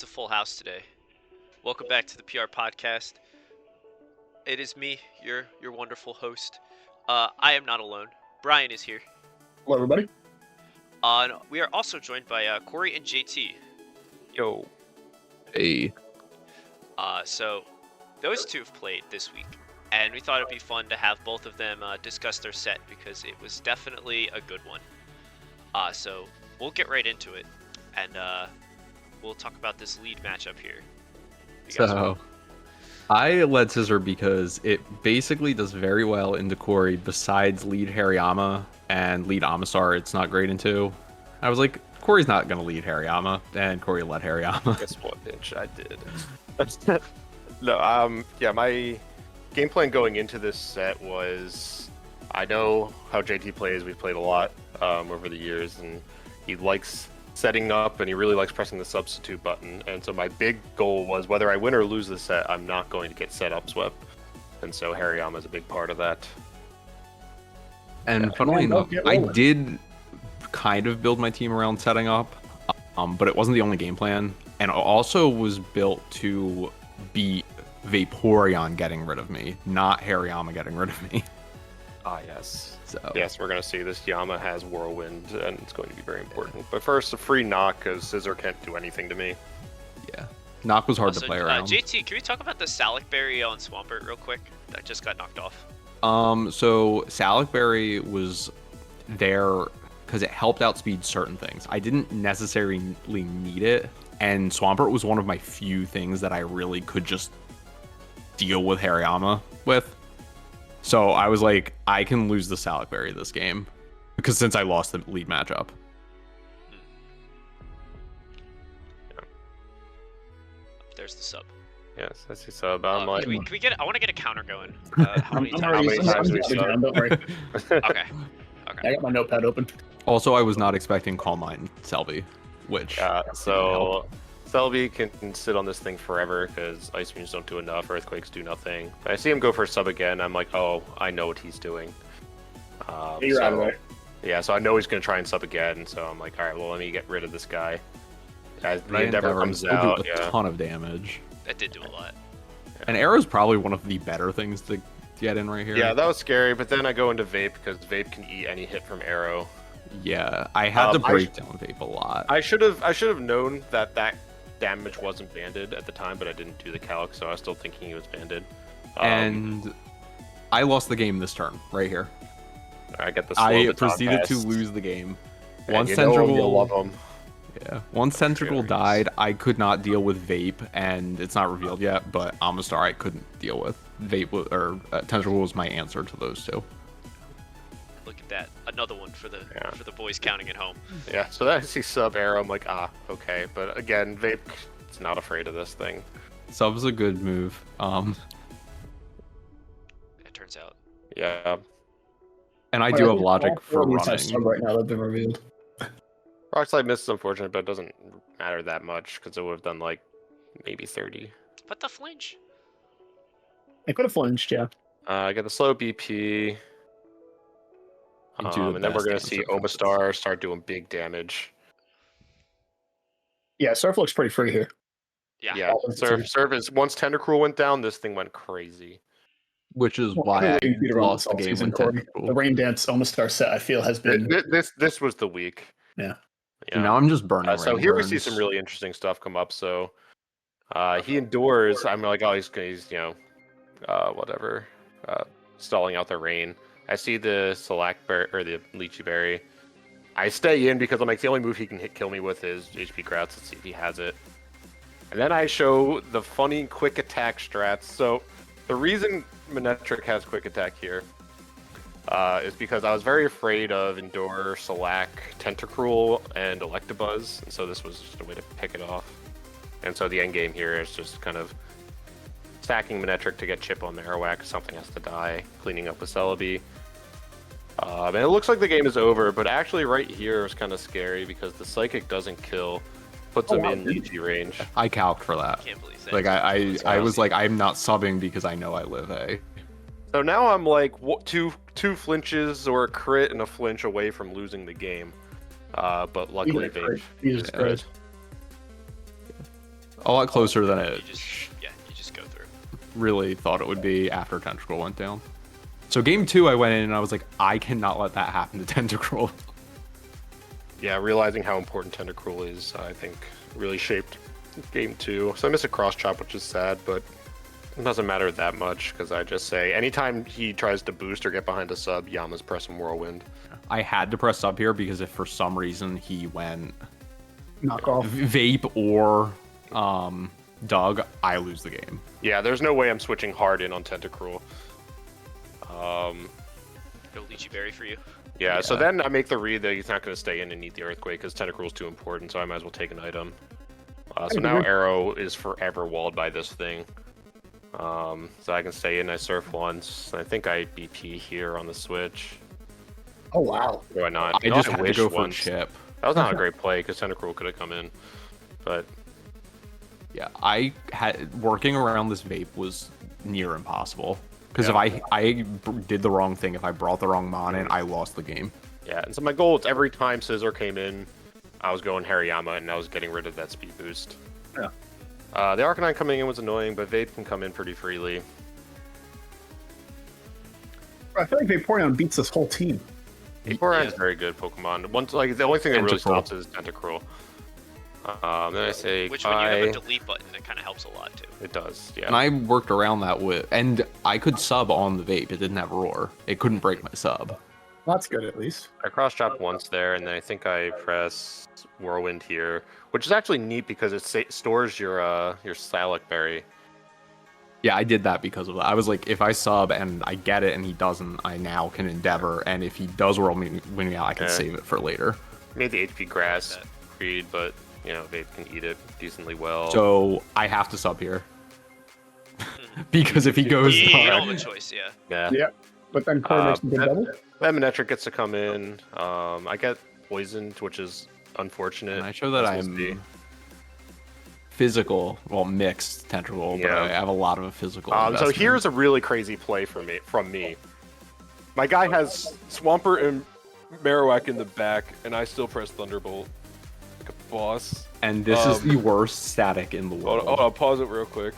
It's a full house today. Welcome back to the PR podcast. It is me, your wonderful host. I am not alone. Brian is here. Hello, everybody. And we are also joined by Corey and JT. Yo. Hey. So those two have played this week, and we thought it'd be fun to have both of them discuss their set because it was definitely a good one. So we'll get right into it, and we'll talk about this lead matchup here. So, I led Scissor because it basically does very well into Corey. Besides lead Hariyama and lead Amistar, it's not great into. I was like, Corey's not going to lead Hariyama, and Corey led Hariyama. Guess what, bitch? I did. No, yeah, my game plan going into this set was, I know how JT plays. We've played a lot over the years, and he likes setting up, and he really likes pressing the substitute button. And so my big goal was, whether I win or lose the set, I'm not going to get set up swept. And so Hariyama is a big part of that. And funnily enough, I did kind of build my team around setting up, but it wasn't the only game plan. And it also was built to beat Vaporeon getting rid of me, not Hariyama getting rid of me. Ah, yes. So Yes, we're going to see this. Yama has Whirlwind, and it's going to be very important. But first, a free knock, because Scissor can't do anything to me. yeah, Knock was hard Also, to play around. JT, can we talk about the Salic Berry on Swampert real quick? That just got knocked off. So Salic Berry was there because it helped outspeed certain things. I didn't necessarily need it, and Swampert was one of my few things that I really could just deal with Hariyama with. So I was like, I can lose the Salic Berry this game, because since I lost the lead matchup. There's the sub. Yes, that's the sub. I'm like, can we get? I want to get a counter going. How many I'm times? already times we I'm saw? down, don't worry. Okay. I got my notepad open. Also, I was not expecting Calm Mind Selby, which so Selby can sit on this thing forever because Ice Beams don't do enough, Earthquakes do nothing. But I see him go for a sub again. I'm like, oh, I know what he's doing. You're out of there. Yeah, so I know he's going to try and sub again. So I'm like, all right, well, let me get rid of this guy. As the Endeavor comes still out, do a ton of damage. That did do a lot. And Arrow's probably one of the better things to get in right here. Yeah, that was scary. But then I go into Vape because Vape can eat any hit from Arrow. Yeah, I had to break down Vape a lot. I should have known that damage wasn't banded at the time, but I didn't do the calc, so I was still thinking he was banded. And I lost the game this turn, right here. I get the slow I baton proceeded pass. to lose the game. And Once you know him, Centrical, you'll love him. yeah, once Centrical died, I could not deal with Vape, and it's not revealed yet, but Amistar I couldn't deal with. Tentacle was my answer to those two. Look at that. Another one for the boys counting at home. Yeah, so then I see sub Arrow, I'm like, okay. But again, Vape is not afraid of this thing. Sub's a good move. It turns out. Yeah. And I do have logic for All running. sub right now that have been revealed. Rock Slide missed is unfortunate, but it doesn't matter that much because it would have done like maybe 30. But the flinch. I could have flunged, yeah. I get the slow BP. And then we're going to see Omastar start doing big damage. Yeah, Surf looks pretty free here. Yeah, Surf is, once Tentacruel went down, this thing went crazy. Which is why I lost the game with The Tentacle. Rain Dance Omastar set, I feel, has been... This was the week. Yeah. Now I'm just burning. So here we see some really interesting stuff come up. So he endures. I'm like, oh, he's whatever, stalling out the rain. I see the Salac Berry or the Lychee Berry. I stay in because I'm like, the only move he can kill me with is HP Grouts. Let's see if he has it. And then I show the funny quick attack strats. So the reason Manectric has quick attack here is because I was very afraid of Endure, Salac, Tentacruel, and Electabuzz, and so this was just a way to pick it off. And so the end game here is just kind of stacking Manectric to get chip on the Airwhack. Something has to die, cleaning up with Celebi. And it looks like the game is over, but actually right here is kind of scary because the Psychic doesn't kill, puts him in Lychee range. I calced for that. I can't believe that. Like I was like, I'm not subbing because I know I live A. So now I'm like two flinches or a crit and a flinch away from losing the game. But luckily, Vape Jesus Christ. A lot closer than You it just go through. really thought it would be after Tentacruel went down. So game 2, I went in and I was like, I cannot let that happen to Tentacruel. Yeah, realizing how important Tentacruel is, I think, really shaped game 2. So I missed a cross chop, which is sad, but it doesn't matter that much because I just say anytime he tries to boost or get behind a sub, Yama's pressing Whirlwind. I had to press sub here because if for some reason he went Knockoff. Vape or Doug, I lose the game. Yeah, there's no way I'm switching hard in on Tentacruel. No Lychee Berry for you. Yeah, so then I make the read that he's not going to stay in and eat the Earthquake because Tentacruel's too important, so I might as well take an item. So now Arrow is forever walled by this thing. So I can stay in, I surf once. I think I BP here on the switch. Oh wow. Or why not? I just No, had to wish go for once. chip. That was not a great play because Tentacruel could have come in. But Yeah, I had working around this vape was near impossible because Yeah. if I did the wrong thing, if I brought the wrong mon in, I lost the game. yeah, and so my goal is every time Scissor came in, I was going Hariyama and I was getting rid of that speed boost. Yeah. The Arcanine coming in was annoying, but Vape can come in pretty freely. I feel like Vaporeon beats this whole team. Vaporeon is very good Pokemon. Once, like the only thing that really Tentacruel. stops is Tentacruel. Then I say Which when you have a bye. delete button, it kind of helps a lot too. It does, yeah. And I worked around that with, and I could sub on the vape. It didn't have roar. It couldn't break my sub. That's good at least. I cross chop once there, and then I think I press Whirlwind here, which is actually neat because it stores your Salac Berry. Yeah, I did that because of that. I was like, if I sub and I get it and he doesn't, I now can Endeavor. And if he does roll me win me out, I can Yeah. save it for later. Made the HP grass read, but you know Vape can eat it decently well. So I have to sub here. Because if he goes You don't down, have a choice, yeah. yeah. Yeah. But then Corey makes a good double. That Manectric gets to come in. I get poisoned, which is unfortunate. and I show that As we'll see. I'm physical, well, mixed tentacle, but Yeah. I have a lot of a physical. So investment. here's a really crazy play from me. My guy has Swampert and Marowak in the back, and I still press Thunderbolt like a boss. And this is the worst static in the world. I'll pause it real quick.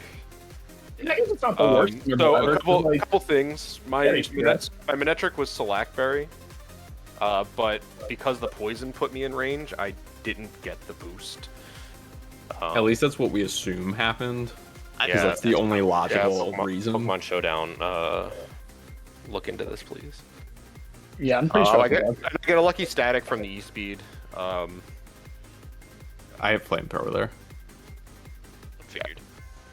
I guess it's not the worst. So ever, a couple, like, couple things. My Yeah, yes. my Manectric was Salacberry, but because the poison put me in range, I didn't get the boost. At least that's what we assume happened. I Because Yeah, that's the only logical Pokemon, reason. Pokemon Showdown. Look into this, please. yeah, I'm pretty sure. I get a lucky static from the E-Speed. I have flamethrower there. figured.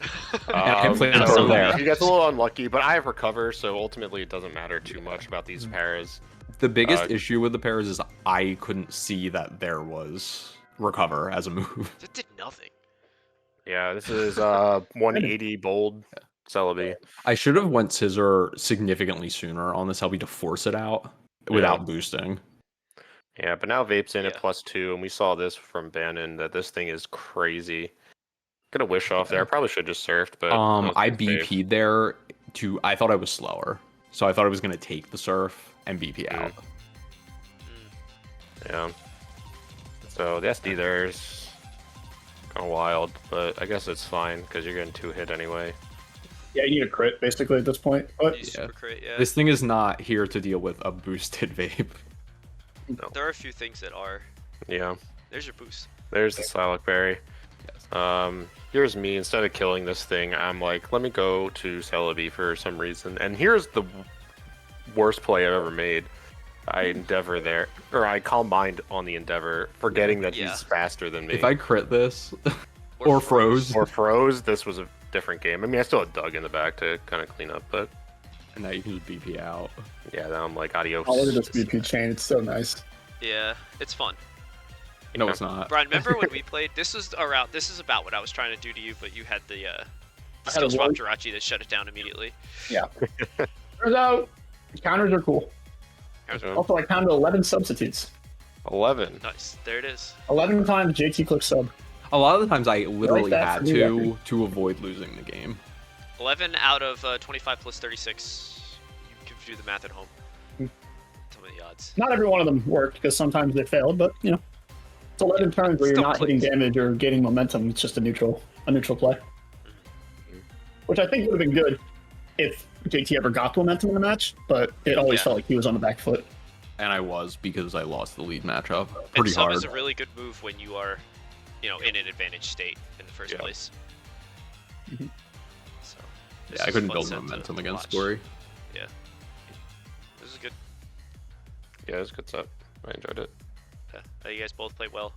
can play so Thrower there. He gets a little unlucky, but I have Recover, so ultimately it doesn't matter too much about these paras. The biggest issue with the pairs is I couldn't see that there was recover as a move. That did nothing. Yeah, this is 180 bold Celebi. I should have went scissor significantly sooner on this Helby to force it out without boosting. Yeah, but now Vape's in at Yeah. +2, and we saw this from Bannon that this thing is crazy. Get a wish off there. I probably should have just surfed, but I BP'd there I thought I was slower. So I thought I was gonna take the surf and BP out. Yeah. So the SD there is kind of wild, but I guess it's fine because you're getting 2-hit anyway. Yeah, you need a crit basically at this point. But You super crit, yeah. This thing is not here to deal with a boosted vape. There are a few things that are. Yeah. There's your boost. There's the Slavic Berry. Here's me. Instead of killing this thing, I'm like, let me go to Celebi for some reason. And here's the worst play I've ever made. I Endeavor there, or I Calm Mind on the Endeavor, forgetting that Yeah. he's faster than me. If I crit this or froze, Or froze, this was a different game. I mean, I still had Doug in the back to kind of clean up, but and now you can just BP out. yeah, now I'm like, adios. oh, look at this BP chain. It's so nice. Yeah, it's fun. No, it's not. Brian, remember when we played? This is about what I was trying to do to you, but you had the skill a swap one- Jirachi that shut it down immediately. Yeah. Turns out counters are cool. Also, I counted 11 substitutes. 11. Nice. There it is. 11 times JT click sub. A lot of the times I literally that had for the to avoid losing the game. 11 out of 25 plus 36. You can do the math at home. Tell me the odds. Not every one of them worked because sometimes they failed, but you know. It's 11 turns where you're Still not hitting plays. damage or gaining momentum. It's just a neutral play. Which I think would have been good if JT ever got momentum in the match, but it always felt like he was on the back foot. And I was, because I lost the lead matchup And pretty sub hard. is a really good move when you are, in an advantage state in the first place. Mhm. So, Yeah, I couldn't build momentum against Story. Yeah. This is good. Yeah, it was a good set. I enjoyed it. Yeah. You guys both played well.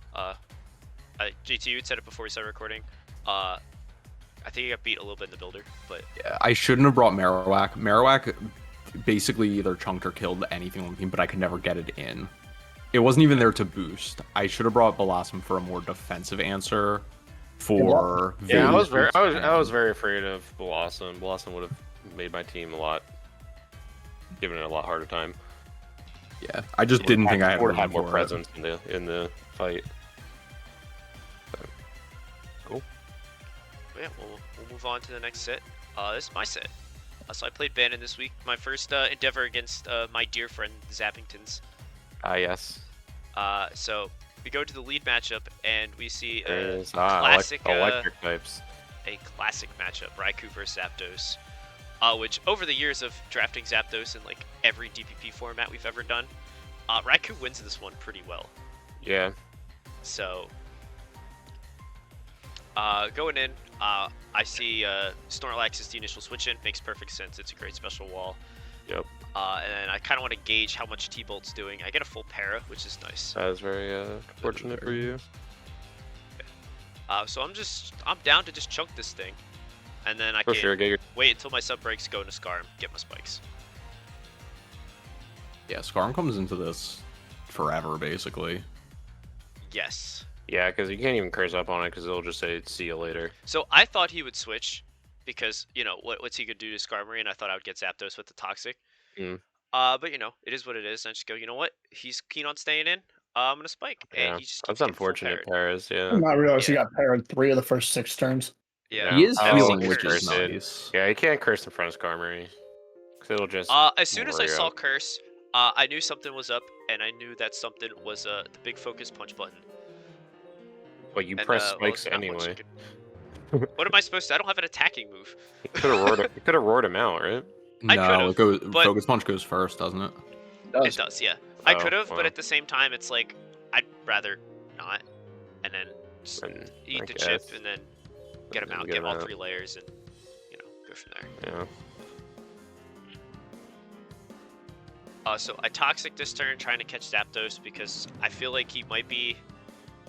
GT, you had said it before we started recording. I think you got beat a little bit in the builder, but Yeah, I shouldn't have brought Marowak. Marowak basically either chunked or killed anything on the team, but I could never get it in. It wasn't even there to boost. I should have brought Blossom for a more defensive answer. For Yeah, I was Vegas very afraid of Blossom. Blossom would have made my team given it a lot harder time. Yeah, I just didn't think I had would room have had more for it. presence in the fight. Cool. yeah, we'll move on to the next set. This is my set. So I played Bandit this week. My first endeavor against my dear friend the Zappingtons. Yes. So we go to the lead matchup and we see There a it is. classic, Electric types. a classic matchup: Raikou versus Zapdos. Which over the years of drafting Zapdos in like every DPP format we've ever done, Raikou wins this one pretty well. Yeah. So going in, I see Snorlax is the initial switch in. Makes perfect sense. It's a great special wall. Yep. And then I kind of want to gauge how much T-Bolt's doing. I get a full para, which is nice. That was very fortunate for you. So I'm down to just chunk this thing, and then I For can sure, get your wait until my sub breaks, go into Scarm, get my spikes. Yeah, Scarm comes into this forever, basically. Yes. Yeah, because you can't even curse up on it because it'll just say see you later. So I thought he would switch, because what's he gonna do to Skarmory, and I thought I would get Zapdos with the Toxic. Mm. But it is what it is. And I just go, you know what? He's keen on staying in. I'm gonna spike, Yeah, and he just that's keeps getting full unfortunate, parried. Paris. I Yeah. did not realize he Yeah. got paired 3 of the first 6 turns. Yeah. He is Never healing, seen which Curse. is Curse it. nice. Yeah, you can't curse in front of Skarmory. Because it'll just. As soon as I worry saw out. Curse, I knew something was up, and I knew that something was the big focus punch button. But you And, press well, spikes it's not much anyway. good. What am I supposed to? I don't have an attacking move. You could have roared him out, right? I No, could've, it goes, but- Focus Punch goes first, doesn't it? It does, yeah. I Oh, could have, wow. but at the same time, it's like I'd rather not, and then just And eat I the chip, guess. and then get him And out, get get him all out. 3 layers, and go from there. Yeah. So I Toxic this turn, trying to catch Zapdos, because I feel like he might be,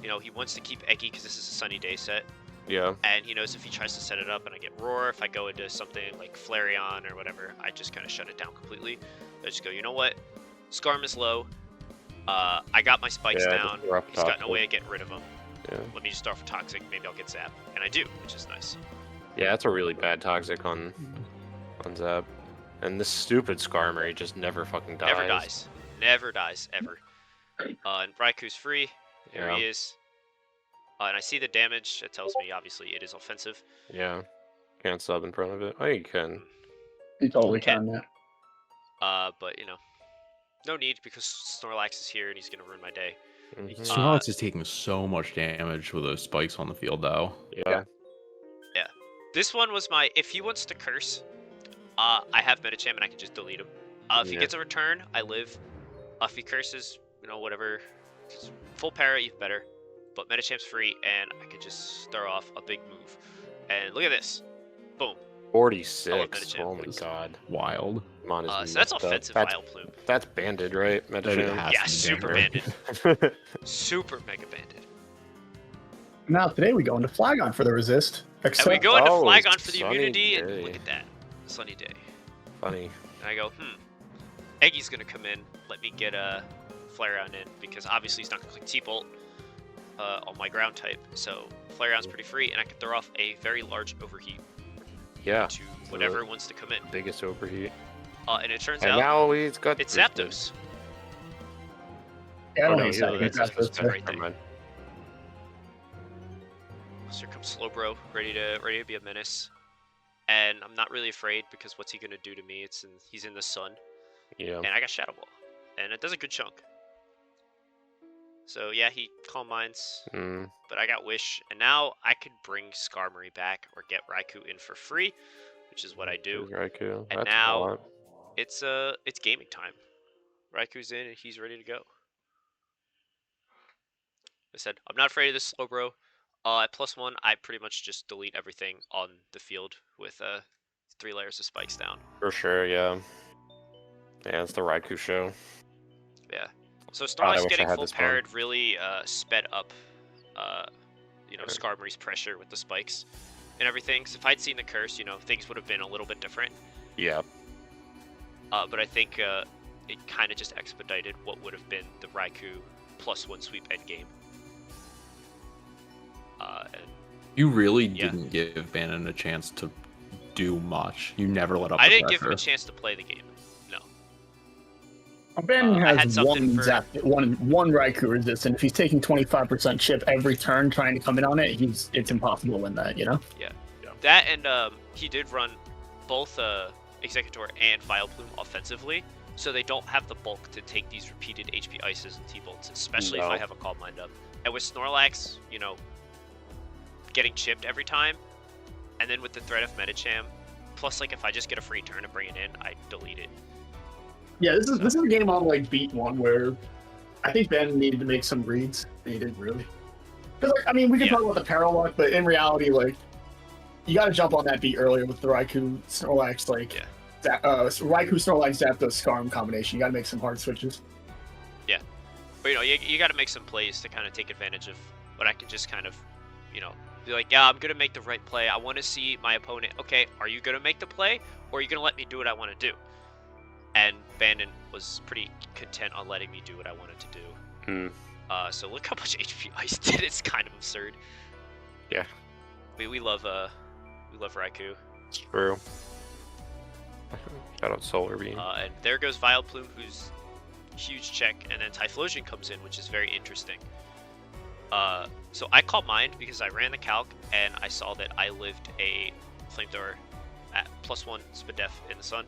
he wants to keep Eggy because this is a sunny day set, Yeah. and he knows if he tries to set it up and I get Roar, if I go into something like Flareon or whatever, I just kind of shut it down completely. I just go, you know what? Skarm is low. I got my spikes Yeah, down. just rough He's got no Toxic. way of getting rid of him. Yeah. Let me just start for Toxic. Maybe I'll get Zap, and I do, which is nice. Yeah, that's a really bad toxic on Zap. And this stupid Skarmory just never fucking dies. Never dies. Never dies, ever. And Raikou's free. There he Yeah. is. And I see the damage. It tells me, obviously, it is offensive. Yeah. Can't sub in front of it. Oh, you can. He totally Okay. can, yeah. But, no need, because Snorlax is here, and he's going to ruin my day. Mhm. Snorlax is taking so much damage with those spikes on the field, though. Yeah. This one was my, if he wants to curse, I have Medicham, and I can just delete him. If he Yeah. gets a return, I live. If he curses, whatever, just full para, even better. But Medicham's free, and I could just throw off a big move. And look at this. Boom. 46. Medicham. Oh my god. Wild. Mon is So that's messed up. offensive That's, Vileplume. that's banded, right? That Medicham? has Yeah, to be super banded. banded. Super mega banded. Now today we go into Flagon for the resist. And Except we go into Oh, Flagon for the sunny immunity, and day. look at that. Sunny day. Funny. And I go, Eggy's gonna come in, let me get a Flareon in, because obviously he's not gonna click T-Bolt on my ground type, so Flareon's pretty free, and I can throw off a very large overheat Yeah. to whatever wants to come in. Biggest overheat. And it turns And out now he's got. it's Zapdos. yeah, I Oh, don't no, know he's exactly that's what just that's right there. Never mind. So here comes Slowbro, ready to be a menace. And I'm not really afraid, because what's he gonna do to me? He's in the sun, Yeah. and I got Shadow Ball, and it does a good chunk. So yeah, he Calm Minds, Mm. but I got Wish, and now I could bring Skarmory back or get Raikou in for free, which is what I do. Raikou. And That's now a lot. it's gaming time. Raikou's in and he's ready to go. I said, I'm not afraid of this Slowbro. At +1, I pretty much just delete everything on the field with 3 layers of spikes down. For sure, yeah. Yeah, it's the Raikou show. Yeah. So God, I Snorlax wish I getting had full this one. parried really sped up, Skarmory's pressure with the spikes and everything. So if I'd seen the curse, things would have been a little bit different. Yeah. But I think it kind of just expedited what would have been the Raikou +1 sweep endgame. And You really Yeah. didn't give Bannon a chance to do much. You never let up. I the didn't give him a pressure. chance to play the game. No. Ben I had has something for- one Raikou resist, and if he's taking 25% chip every turn trying to come in on it, it's impossible to win that, That and he did run both Executor and Vileplume offensively, so they don't have the bulk to take these repeated HP Ices and T-Bolts, especially if No. I have a Calm Mind up. And with Snorlax, getting chipped every time, and then with the threat of Medicham, plus if I just get a free turn to bring it in, I delete it. Yeah, this is a game on beat 1 where I think Ben needed to make some reads, and he didn't really. Because we can Yeah. talk about the Paralyzed, but in reality, you got to jump on that beat earlier with the Raikou Snorlax, Raikou Snorlax Zapdos Skarm combination. You got to make some hard switches. But you got to make some plays to kind of take advantage of what I can just kind of, be like, yeah, I'm gonna make the right play. I want to see my opponent. Okay, are you gonna make the play, or are you gonna let me do what I want to do? And Bannon was pretty content on letting me do what I wanted to do. So look how much HP Ice did. It's kind of absurd. Yeah. We love Raikou. It's true. Shout out Solar Beam. And there goes Vileplume, who's huge check, and then Typhlosion comes in, which is very interesting. So I called Mind because I ran the calc and I saw that I lived a Flamethrower at +1 Spadef in the sun,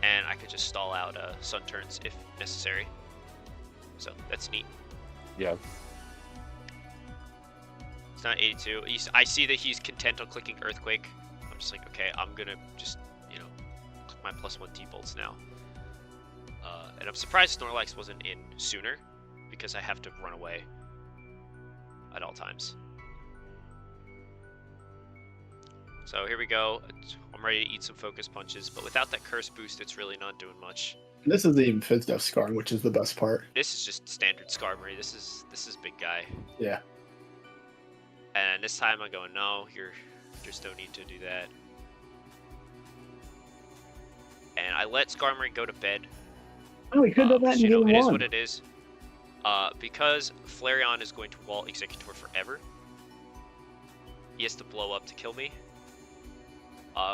and I could just stall out sun turns if necessary. So that's neat. Yeah. It's not 82. I see that he's content on clicking Earthquake. I'm just like, okay, I'm gonna just, click my +1 T-Bolts now. And I'm surprised Snorlax wasn't in sooner, because I have to run away at all times. So here we go. I'm ready to eat some focus punches, but without that curse boost, it's really not doing much. And this is even Fizdef Skarm, which is the best part. This is just standard Skarmory. This is big guy. Yeah. And this time I'm going, no, there's no need to do that. And I let Skarmory go to bed. Oh, we could have done that in it game is 1. what it is. Because Flareon is going to wall Executor forever, he has to blow up to kill me,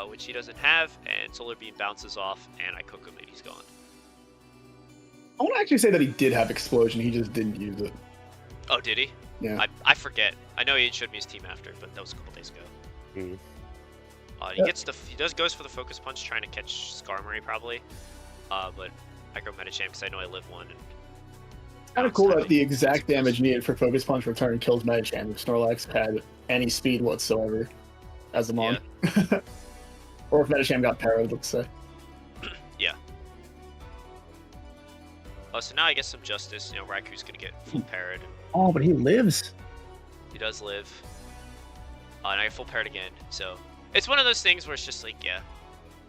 which he doesn't have, and Solar Beam bounces off, and I cook him and he's gone. I want to actually say that he did have Explosion, he just didn't use it. Oh, did he? Yeah. I forget. I know he showed me his team after, but that was a couple days ago. He goes for the focus punch, trying to catch Skarmory probably, but I go Medicham because I know I live one. And Kind of cool that the exact damage needed for Focus Punch return kills Medicham if Snorlax had any speed whatsoever as a mon. Yeah. Or if Medicham got parried, let's say. Yeah. So now I get some justice. Raikou's gonna get full parried. Oh, but he lives. He does live. And I get full parried again. So it's one of those things where it's just like, yeah,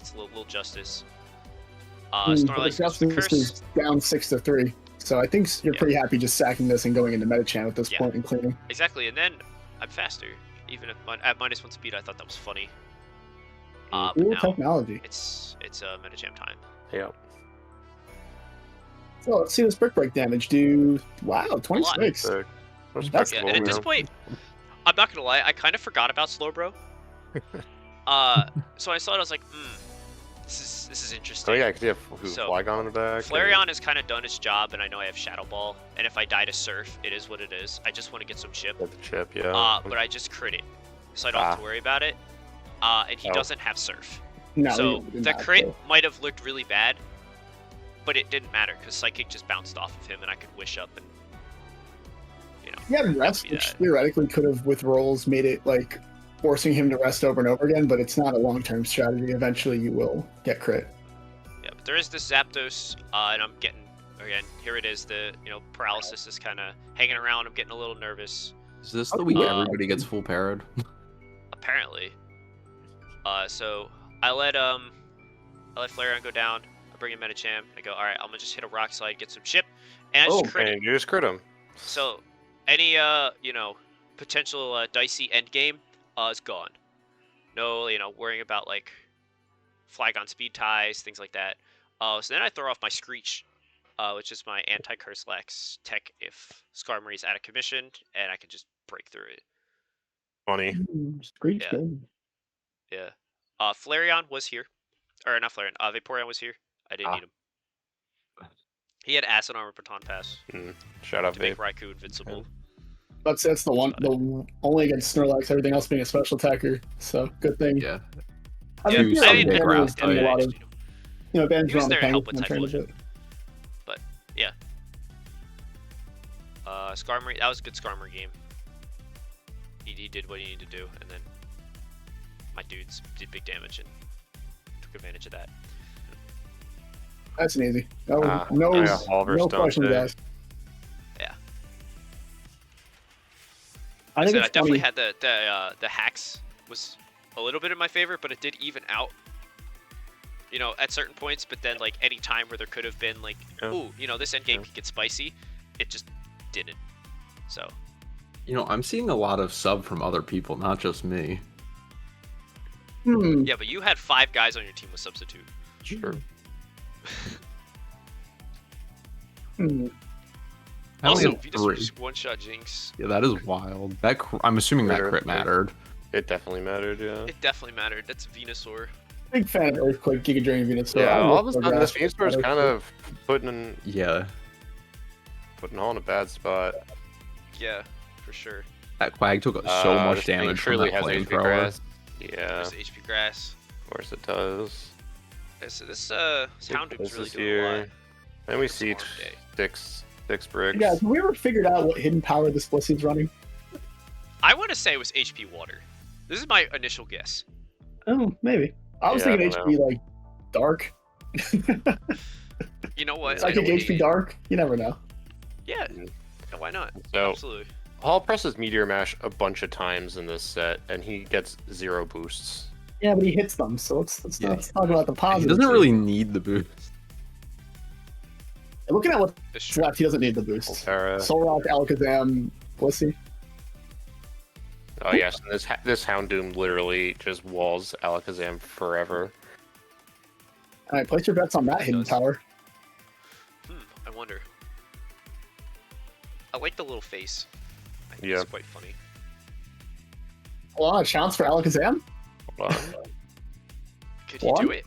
it's a little justice. Snorlax goes for the Justice curse. is down 6-3. So I think you're pretty happy just sacking this and going into Medicham at this point and cleaning. Exactly, and then I'm faster. Even if at -1 speed, I thought that was funny. But Cool now technology. it's Medicham time. Yeah. So let's see this Brick Break damage do. Wow, 26. So, That's Yeah, cool, and at this man. point, I'm not gonna lie, I kind of forgot about Slowbro. So I saw it, I was like, this is interesting. Oh yeah, because you have So, Flygon in the back. Flareon has kind of done its job, and I know I have Shadow Ball, and if I die to Surf, it is what it is. I just want to get some chip. With the chip, yeah. But I just crit it, so I don't have to worry about it. And he Oh. doesn't have Surf. No, So he did the not, crit though. might have looked really bad, but it didn't matter because Psychic just bounced off of him, and I could Wish up and He had rest, be which that. theoretically could have, with rolls, made it like forcing him to rest over and over again, but it's not a long-term strategy. Eventually, you will get crit. Yeah, but there is this Zapdos, and I'm getting, again, here it is, the, paralysis is kind of hanging around. I'm getting a little nervous, Is this the week Okay. everybody gets full parried? apparently. So I let Flareon go down. I bring in Medicham. I go, all right, I'm gonna just hit a Rock Slide, get some chip, and I just crit it. And you just crit him. So any potential dicey end game is gone. No, worrying about like Flygon speed ties, things like that. So then I throw off my Screech, which is my anti-curse lax tech if Skarmory's out of commission, and I can just break through it. Funny. Screech Yeah. good. Yeah. Flareon was here. Or not Flareon, Vaporeon was here. I didn't need him. He had Acid Armor Baton Pass Shout out, to make Vape. Raikou invincible. That's the one, the only against Snorlax, everything else being a special attacker. So good thing. Yeah. I Yeah, mean, Two I Banner didn't Sunday was Grass doing a lot of, advantage He was around the there to help Penguin with turn a Typhlosion. bit. But yeah. Skarmory, that was a good Skarmory game. He did what he needed to do, and then my dudes did big damage and took advantage of that. That's an easy. No, Oliver's no done questions today. asked. Yeah. I I think said I it's definitely funny. had the hacks was a little bit in my favor, but it did even out. At certain points, but then like any time where there could have been like, ooh, this end game could get spicy, it just didn't. So. I'm seeing a lot of sub from other people, not just me. Yeah, but you had 5 guys on your team with substitute. Sure. I only Also, have Venus 3. just one-shot Jinx. Yeah, that is wild. I'm assuming that crit mattered. It definitely mattered, yeah. It definitely mattered. That's Venusaur. Big fan of Earthquake, Giga Drain, Venusaur. Yeah, I all love of a sudden this Grass. Venusaur is kind of putting Yeah, all in a bad spot. Yeah, for sure. that Quag took so much This thing damage from truly that has HP flamethrower. grass. Yeah, There's HP Grass. of course it does. This Houndoom's This really is doing a lot. here. Then we see Storm Day. six bricks. Yeah, have we ever figured out what hidden power this Blissey's running? I want to say it was HP Water. This is my initial guess. Oh, maybe. I was Yeah, I thinking don't HP like Dark. You know what? Psychic HP Dark. You never know. Yeah. Why not? So Absolutely. Hall presses Meteor Mash a bunch of times in this set, and he gets 0 boosts. Yeah, but he hits them, so let's Yeah. talk about the He positives. doesn't really need the boost. Looking at what's That's true. left, he doesn't need the boost. Ultara. Solrock, Alakazam, Blissey. Oh yes, and this Houndoom literally just walls Alakazam forever. All right, place your bets on that hidden does. power. I wonder. I like the little face. I think Yeah. it's quite funny. Hold on, a chance for Alakazam? Hold on. Could he One? do it?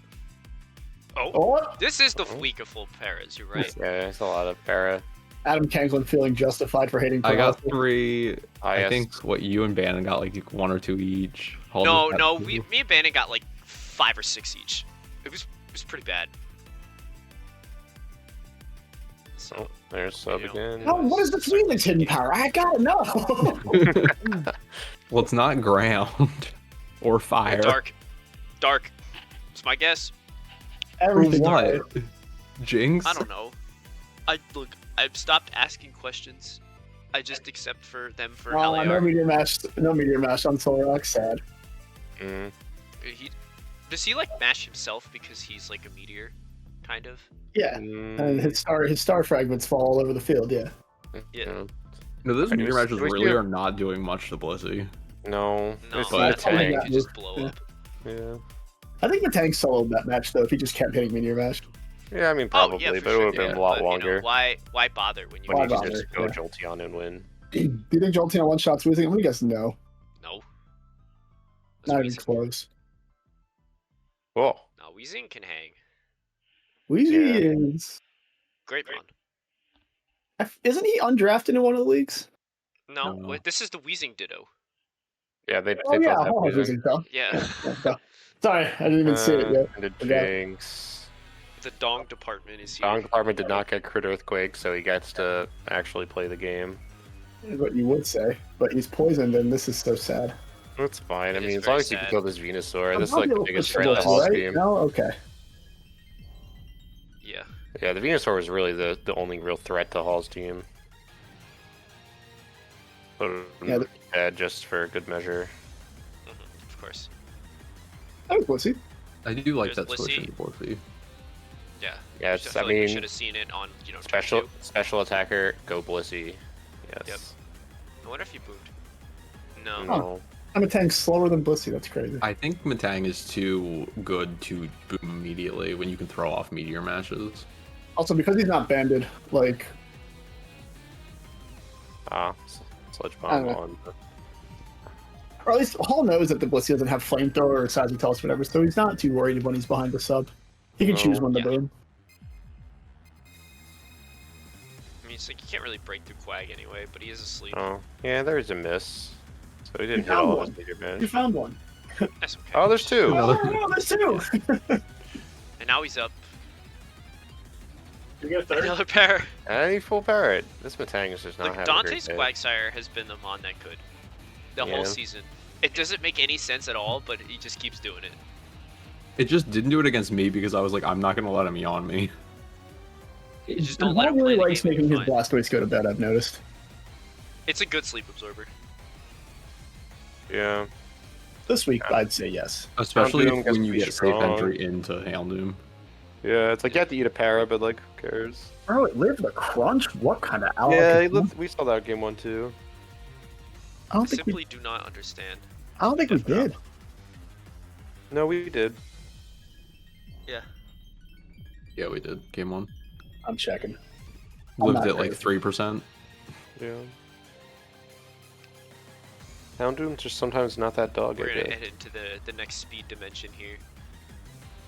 Oh, Oh, this is the week of full paras. You're right. Yeah, it's a lot of para. Adam Kanglin feeling justified for hating I got Paralyzed. 3. I Highest. think what you and Bannon got like 1 or 2 each. Hall No, just got no, 2. me and Bannon got like 5 or 6 each. It was pretty bad. So Oh, there's sub You know. again. Oh, what is between this hidden power? I gotta know. Well, it's not ground or fire. dark. It's my guess. For Everything. what? Jinx? I don't know. I've stopped asking questions. I just accept for them for how they No are. Meteor Mash. No Meteor Mash on Solrock. Sad. Mm. Does he like mash himself because he's like a meteor, kind of? Yeah. And his star fragments fall all over the field. Yeah. Yeah. No, those I meteor just- matches it was really here. are not doing much to Blissey. No, No, it's But- not that's why he Yeah. could just blow Yeah. up. Yeah. I think the tank soloed that match though. If he just kept hitting Meteor Mash. Yeah, I mean Oh, probably, yeah, but for it sure, would have been yeah, a lot but, longer. why bother when you When Why you can can bother? just go Yeah. Jolteon and win. Do you think Jolteon one shots Weezing? I'm gonna guess no. No. Not even Weezing. close. Whoa. No, Weezing can hang. Weezing is. Great fun. Isn't he undrafted in one of the leagues? No, No. wait, this is the Weezing Ditto. Yeah, they Oh both yeah, have I'll have Weezing. Weezing though. Yeah. Yeah. Sorry, I didn't even see it yet. And the Forgot. Jinx. The Dong department is here. Dong department did not get crit earthquake, so he gets to actually play the game. is what you would say, but he's poisoned, and this is so sad. That's fine. I It mean, is as long very as you can sad. kill this Venusaur, I'm this is like the probably biggest able threat to to the Hall's right? team. No? Okay. Yeah. Yeah, the Venusaur was really the only real threat to Hall's team. But Yeah, just for good measure. Of course. Oh, Blissey. I do like There's that switch Blissey. into Blissey. Yeah. Yeah, I it's, feel I like we mean, should have seen it on, turn special 2. special attacker, go Blissey. Yes. Yep. I wonder if he boomed. No. No. I'm a tank slower than Blissey. That's crazy. I think Matang is too good to boom immediately when you can throw off meteor matches. Also, because he's not banded, like, Sludge I don't bomb know. on. or at least Hall knows that the Blissey doesn't have flamethrower or Sagittarius, whatever, so he's not too worried when he's behind the sub. He can choose when to Yeah. boom. I mean, it's like you can't really break through Quag anyway, but he is asleep. Oh, yeah, there's a miss. So he didn't hit found all one. his meteor You match. found one. That's okay. Oh, there's two. Another- Oh, no, there's two! And now he's up. You get a third? Another pair. And he full parrot. This Matang is just not Like having Dante's a great day. Quagsire has been the mon that could. The Yeah. whole season. It doesn't make any sense at all, but he just keeps doing it. It just didn't do it against me because I was like, I'm not gonna let him yawn me. You just don't let him Hall play really the likes game. making his Fine. Blastoise go to bed, I've noticed. It's a good sleep absorber. Yeah. This week, I'd say yes. Especially Houndoom gets when to you be get safe strong. entry into Houndoom. Yeah, it's like you have to eat a para, but like, who cares? Oh, it lived the crunch? What kind of ally? Yeah, could- we saw that game 1 too. I don't I think we. simply do not understand. I don't think we did. No, we did. Yeah. Yeah, we did. Game 1. I'm checking. Lived not at like crazy. 3%. Yeah. Houndoom's just sometimes not that dog. We're I gonna guess. head into the next speed dimension here.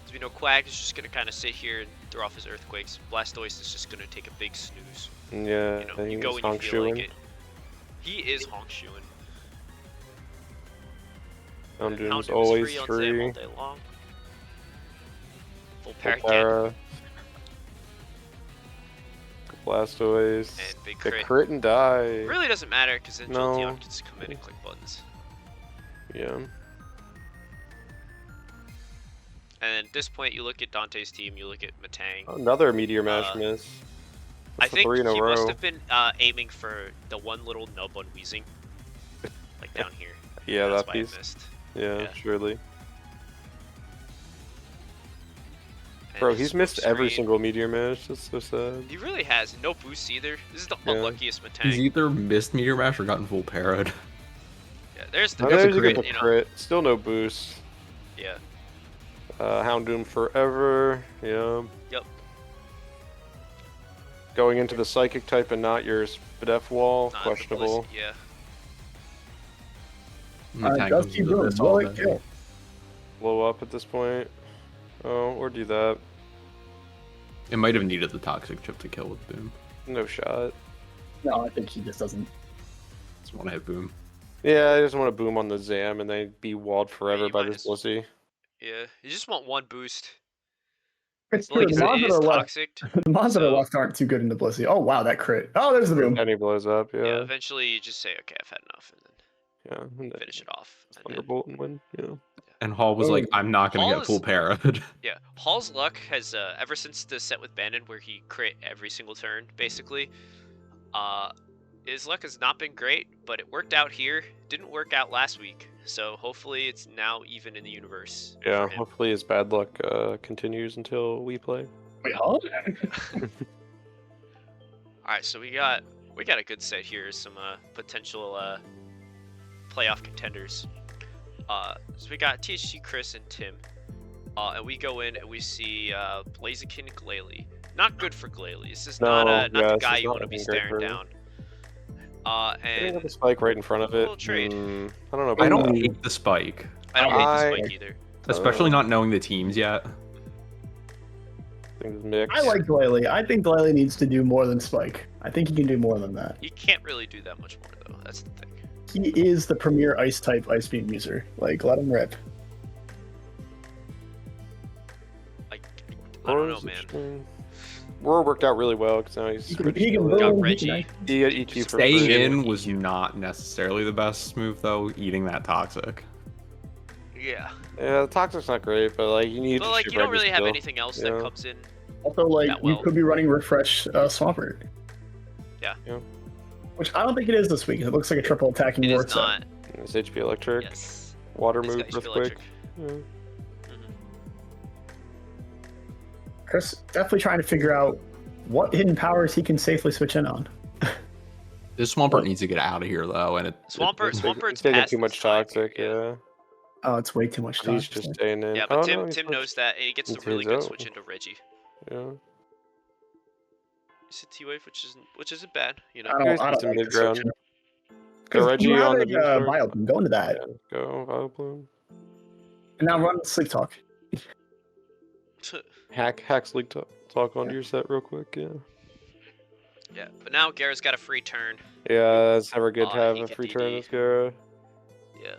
As we know, Quag is just gonna kind of sit here and throw off his earthquakes. Blastoise is just gonna take a big snooze. Yeah, You know, you go he's and you feel like honk-shoeing. it. He is honk shoeing. Houndoom's always on Zam free. all day long. Full Full parrot get para. Blastoise. and big The crit. crit and die. It really doesn't matter because then No. Jolteon can just come in and click buttons. Yeah. And at this point, you look at Dante's team, you look at Matang. Another meteor mash Uh, miss. I That's the think 3 in a he row. must have been aiming for the one little nub on Weezing. Like down here. Yeah, That's that why piece. I missed. Yeah, yeah. surely. And Bro, his he's smoke missed every screen- single meteor mash. That's so sad. He really has. No boosts either. This is the Yeah. unluckiest He's Matang. either missed meteor mash or gotten full parrot. Yeah, there's the Oh, That's a there's you get crit. the you know, crit. Still no boost. yeah. Houndoom forever. Yeah. Yep. Going into the psychic type and not your Spadef wall. Not the Questionable. Blissey, yeah. Matang Does comes keep into going. this all Will it day. kill? Blow up at this point. Oh, or do that. It might have needed the toxic chip to kill with boom. No shot. No, I think he just doesn't. Just want to hit boom. Yeah, I just want to boom on the Zam and then be walled forever you by might this as- Blissey. Yeah. You just want one boost. It's But like true. I The said, mons it that is are left, toxic. the mons that are so- left aren't too good in the Blissey. Oh wow, that crit. Oh, there's the boom. And he blows up, Yeah. yeah. Eventually, you just say, okay, I've had enough, and Yeah. And then then finish it off. And then- Thunderbolt and win. Yeah. And Hall was like, I'm not going Hall to get is- full parrot. Yeah, Hall's luck has ever since the set with Bandon where he crit every single turn, basically. His luck has not been great, but it worked out here. Didn't work out last week, so hopefully it's now even in the universe. Yeah, for him. hopefully his bad luck continues until we play. Wait, Hall? All right, so we got a good set here. Some potential playoff contenders. So we got THC, Chris, and Tim. And we go in and we see Blaziken, Glalie. Not good for Glalie. This is No, not yeah, the this guy is you not want to be looking great staring for him. down. They have And a spike right in front of it. Little trade. I don't know about I don't that. hate the spike. I don't hate the I- spike either. Especially not knowing the teams yet. Things mixed. I like Glalie. I think Glalie needs to do more than Spike. I think he can do more than that. You can't really do that much more though. That's the thing. He is the premier ice type ice beam user. Like, let him rip. Like, I don't Or know, is it man. interesting? Roar worked out really well because now he's He can got boom, Reggie. he got EQ for Staying free. in was not necessarily the best move though. Eating that toxic. Yeah. Yeah, the Toxic's not great, but like you need But to like shoot you don't Reggie really have still. anything else that comes in. Also, like, that you well. could be running Refresh Swampert. Yeah. Which I don't think it is this week. It looks like a triple attacking It Roar is set. not. It's HP Electric, Yes. Water It's Move, got HP Earthquake. Electric. Yeah. Chris definitely trying to figure out what hidden powers he can safely switch in on. This Swampert needs to get out of here though, and Swampert's He's taking past too his much time. Toxic, yeah. Oh, it's way too much time. He's just staying in. Yeah, but Oh, Tim no, he's Tim switched knows that, and he gets the into really his good own. switch into Reggie. Yeah. It's a T-wave, which isn't bad, you know. I Guys don't, I need don't some like mid-ground. this switch. Go 'Cause Reggie you have on the a, Beamstorm. Vileplume, go into that. Yeah, go Vileplume. And now run Sleep Talk. Hack Sleep Talk onto your set real quick, yeah. Yeah, but now Gara's got a free turn. Yeah, it's never good to have he a can free DD. turn with Gara. Yeah.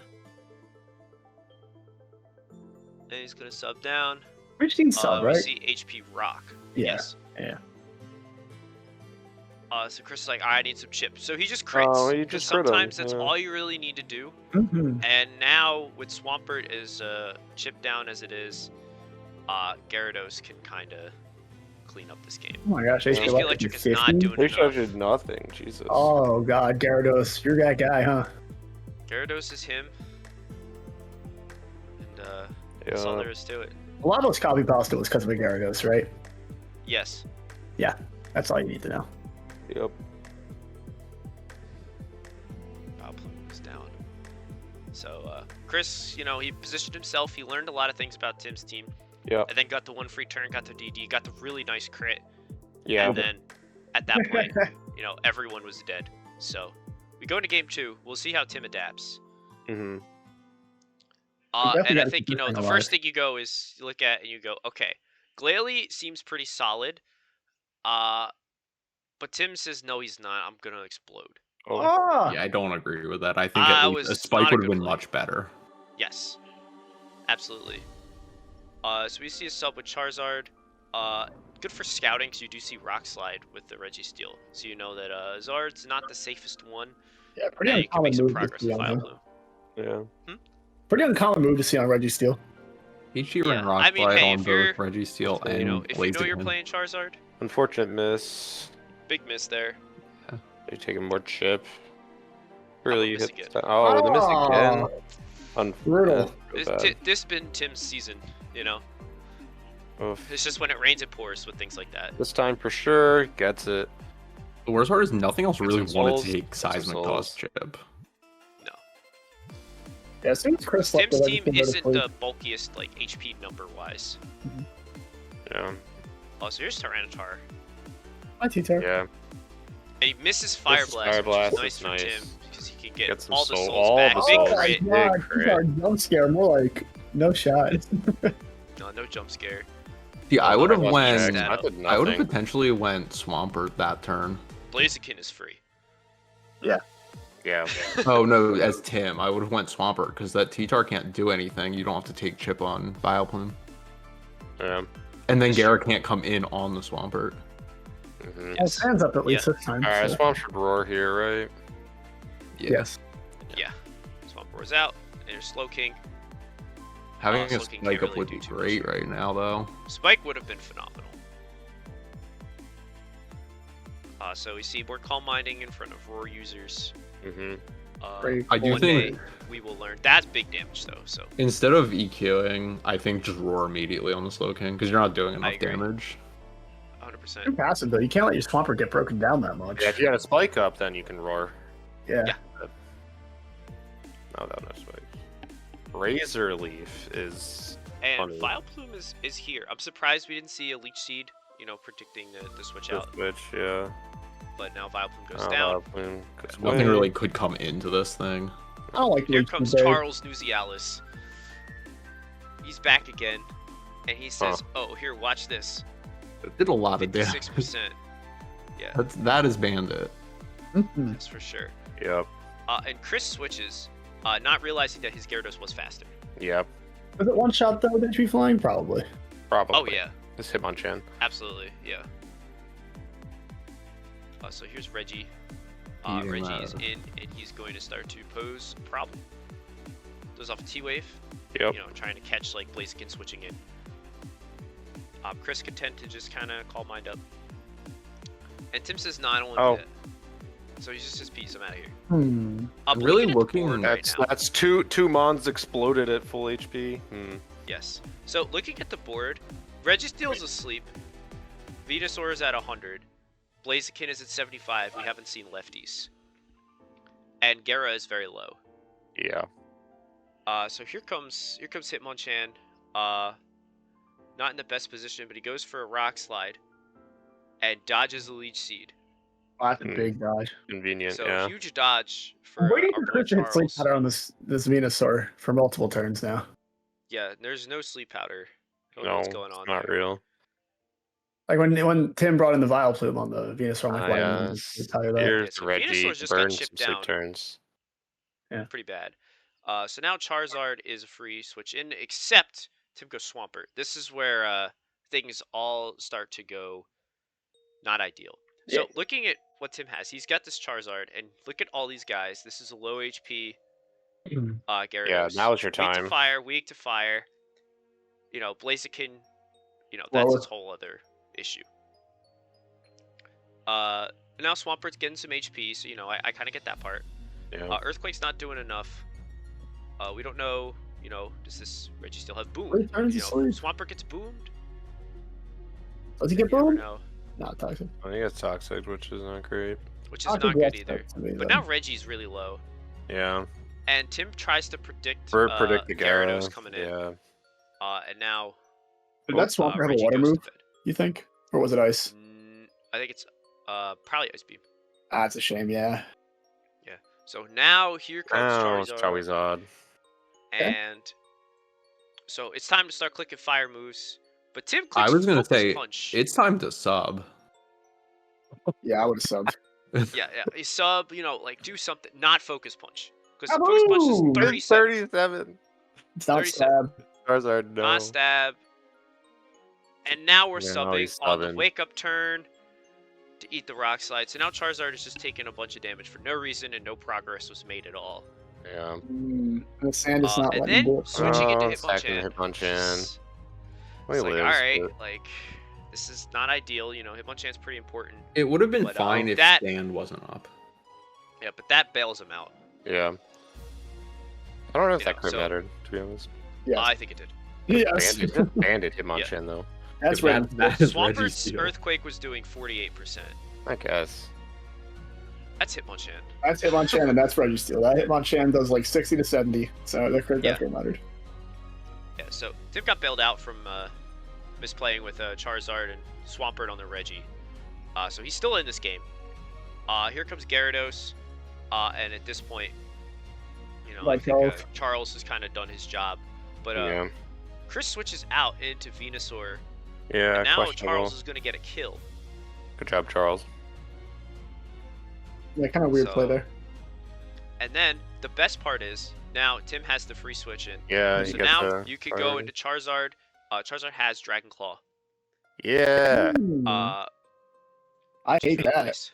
And he's gonna sub down. We've seen sub, We right? see HP Rock. Yeah, Yes. yeah. So Chris is like, I need some chips. So he just crits. Oh, he 'cause just crit him, sometimes that's yeah. all you really need to do. Mm-hmm. And now with Swampert is chipped down as it is, Gyarados can kind of clean up this game. Oh my gosh, Yeah. HP HP Electric is not 50? doing They enough. charged nothing, Jesus. Oh god, Gyarados, you're that guy, huh? Gyarados is him. And that's all Yeah. there is to it. A lot of those copy pasta was because of a Gyarados, right? Yes. That's all you need to know. Yep. Vileplume was down. So Chris, you know, he positioned himself. He learned a lot of things about Tim's team. Yeah. And then got the one free turn, got the DD, got the really nice crit. Yeah. And then at that point, you know, everyone was dead. So we go into game 2. We'll see how Tim adapts. Mm-hmm. definitely And I gotta think, keep you this know, thing the alive. first thing you go is you look at and you go, okay, Glalie seems pretty solid. But Tim says, no, he's not. I'm going to explode. Oh. Ah! yeah, I don't agree with that. I think That at least a was spike not a would have good been play. much better. Yes. Absolutely. So we see a sub with Charizard. Good for scouting because you do see Rock Slide with the Registeel. So you know that Zard's not the safest one. Yeah, pretty Now you can uncommon make some move to progress see with on him. Vileplume. Yeah. Pretty uncommon move to see on Registeel. HG Yeah, ran Rock I mean, Slide hey, on if you're- both Registeel and You know, if you know you're Blaziken. playing Charizard, Unfortunate miss. big miss there. You're taking more chip. Really, you miss hit. again. Oh, the miss Ah. again. Brutal. This been Tim's season, you know. Oof. It's just when it rains, it pours with things like that. This time for sure gets it. The worst part is nothing else Get really some wanted souls, to take get some Seismic souls. Toss chip. No. Yeah, as soon as Chris left Tim's the team Registeel isn't to the bulkiest, like, HP number-wise. Yeah. Oh, so here's Tyranitar. my T-Tar. Yeah. And he misses Fire Misses Blast, Fire Blast, which is nice that's for nice. Tim, because he can get Get some all the soul- souls all back. the Big souls. Oh my crit. god, Big crit. T-Tar jump scare, more like no shot. No jump scare. See, I would have Lost went. Jax. That I did I would have nothing. potentially went Swampert that turn. Blaziken is free. Yeah. Oh no, as Tim, I would have went Swampert because that T-Tar can't do anything. You don't have to take chip on Vileplume, Yeah. and then Gara can't come in on the Swampert. Mm-hmm. Well, hands up at least this time. All right, so- Swamp should roar here, right? Yes. Swamp Roar's out. And there's Slow King. Having a Slow King spike can't up really would do be too great much. right now, though. Spike would have been phenomenal. So we see more Calm Minding in front of Roar users. Mm-hmm. Great. I do One think day we will learn. That's big damage though. So instead of EQing, I think just roar immediately on the Slow King because you're not doing enough agree. damage. 100%. Too passive though. You can't let your Swampert get broken down that much. Yeah, if you had a spike up, then you can roar. Yeah. Yeah. No, that no spike. Razor Leaf is And funny. Vileplume is here. I'm surprised we didn't see a Leech Seed, you know, predicting the switch the out. switch, yeah. But now Vileplume goes Oh, down. Vileplume goes Nothing away. really could come into this thing. I don't like Here Leech comes today. Charles Newsialis. He's back again. And he says, oh, here, watch this. It did a lot of damage. 56%. Yeah, That is Bandit. Mhm. that's for sure. Yep. And Chris switches, not realizing that his Gyarados was faster. Yep. Was it one shot though? Did you flying? Probably. Probably. Oh, yeah. This Hitmonchan. Absolutely, yeah. So here's Reggie. Eating Reggie that. is in, and he's going to start to pose a problem. Goes off a T-wave. Yep. You know, trying to catch like Blaziken switching in. Chris content to just kind of call mind up. And Tim says not only Oh. that. So he's just peace. I'm out of here. I'm really looking at the looking- board right now. That's two Mons exploded at full HP. Yes. So looking at the board, Registeel's asleep. Venusaur is at 100. Blaziken is at 75. We haven't seen lefties. And Gera is very low. Yeah. So here comes Hitmonchan. Not in the best position, but he goes for a Rock Slide and dodges the Leech Seed. Oh, that's a big dodge. Mm. Convenient. So yeah. huge dodge for I'm waiting our for boy Chris to hit sleep Charles. powder on this Venusaur for multiple turns now. Yeah, there's no sleep powder. I don't know what's going on not there. real. Like when Tim brought in the Vileplume on the Venusaur, I'm like, why didn't you tell you that? Here's so Reggie. Venusaur's just got Burn some chipped sleep down. turns. Yeah. Pretty bad. So now Charizard is a free switch in, except Tim goes Swampert. This is where things all start to go not ideal. So Yeah. looking at what Tim has, he's got this Charizard, and look at all these guys. This is a low HP Gyarados. Yeah, now's your Weak time. to fire, weak to fire. You know, Blaziken, you know, that's Well, its whole other issue. Now Swampert's getting some HP, so, you know, I kind of get that part. Yeah. Earthquake's not doing enough. We don't know, you know, does this Reggie still have boom? Wait, turns You to know, sleep. Swampert gets boomed? Does he get You never boomed? know, Not toxic. I think it's toxic, which is not great. which is Toxic not good gets either. to me, But then. now Reggie's really low. Yeah. And Tim tries to predict Predict the Gyarados Gyarados coming in. Yeah. And now Did that Swampert have a Reggie water goes to move, bed. you think? Or was it ice? I think it's probably Ice Beam. Ah, it's a shame, yeah. So now here comes Oh, it's Charizard. Charizard. And so it's time to start clicking fire moves. But Tim I clicks was gonna Focus say Punch. it's time to sub. Yeah, I would have subbed. Yeah, a sub, you know, like do something, not Focus Punch. Because Focus Punch is Kaboom! 37. 37. It's not 37. stab. Charizard, no. Not stab. And now we're No, subbing he's on the subbing. wake up turn to eat the Rock Slide. So now Charizard is just taking a bunch of damage for no reason and no progress was made at all. Yeah. The sand is not And letting then do it. switching into second Hitmonchan. Hitmonchan. It's like, lives, alright, but- like, this is not ideal. You know, Hitmonchan's pretty important. It would have been But, fine if that- stand wasn't up. Yeah, but that bails him out. Yeah. I don't know if You that know, could so- matter, to be honest. Yes. I think it did. Yes. Banded Hitmonchan, though. That's If right. that is Reggie's Swampert's deal. Earthquake was doing 48%. I guess. That's Hitmonchan. That's Hitmonchan and that's Registeel. That Hitmonchan does like 60 to 70, so that could Yeah. definitely mattered. Yeah, so Tim got bailed out from misplaying with Charizard and Swampert on the Reggie. So he's still in this game. Here comes Gyarados. And at this point, you know, Like I think Charles. Charles has kind of done his job. But Yeah. Chris switches out into Venusaur. Yeah, And now questionable. Charles is going to get a kill. Good job, Charles. Yeah, kind of weird play So- there. And then the best part is now Tim has the free switch in. Yeah, So you get now the you could go priority. into Charizard. Charizard has Dragon Claw. Yeah. I which is hate really that, nice.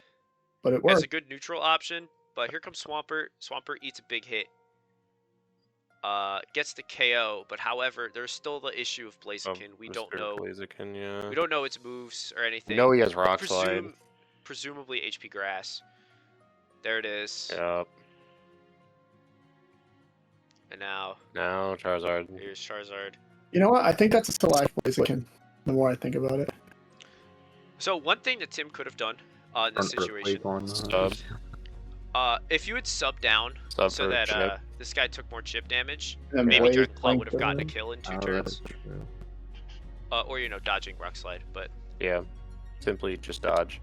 but it It's works. a good neutral option, but here comes Swampert. Swampert eats a big hit. Gets the KO, but however, there's still the issue of Blaziken. We don't know. Blaziken, yeah. We don't know its moves or anything. We know he has Rock Slide. Presumably HP Grass. There it is. Yep. And now Now Charizard. here's Charizard. You know what? I think that's a select Blaziken, the more I think about it. So one thing that Tim could have done in this An earthquake situation, on, Sub. if you had subbed down Sub so for that chip. this guy took more chip damage, And maybe Blade Dragon Claw flanked would have gotten a him. kill in 2 Oh, turns. that's true. Or, you know, dodging Rock Slide. But, Yeah. Simply just dodge.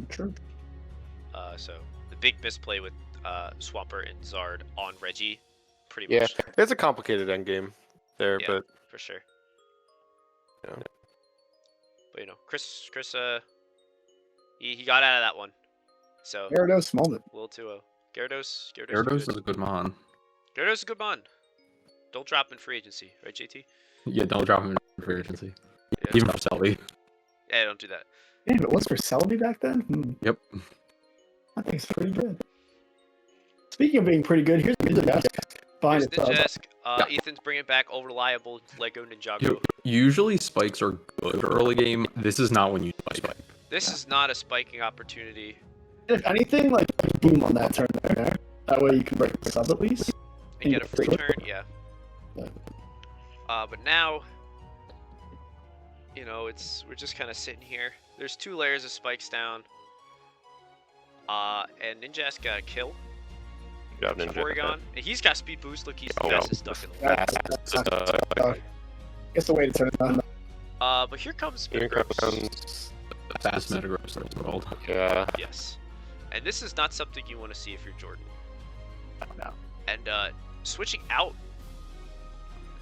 True. so the big misplay with Swampert and Zard on Reggie, pretty Yeah. much, It's a complicated endgame there, Yeah. but for sure. Yeah. But, you know, Chris, he got out of that one. So, Gyarados moment. Will 2-0. Gyarados Gyarados good. is a good mon. Gyarados is a good mon. Don't drop in free agency, right, JT? Yeah, don't drop him in free agency. Yeah. Even for Selby. Yeah, don't do that. Damn, it was for Selby back then? Yep. I think it's pretty good. Speaking of being pretty good, here's the desk. Fine, Here's the desk. Ethan's bringing back old reliable Lego Ninjago. Usually spikes are good early game. This is not when you spike. This is not a spiking opportunity. If anything, like boom on that turn there. That way you can break the sub at least. And get a free turn, yeah. Yeah. But now, you know, we're just kind of sitting here. There's 2 layers of spikes down. And Ninja's got a kill. Good job, Ninja. Porygon. And he's got speed boost. Look, he's the Oh, fastest duck in the world. Guess the way to turn it on. But here comes Here Metagross. comes. Fast Metagross in the world. Yeah. Yes. And this is not something you want to see if you're Jordan. No. And switching out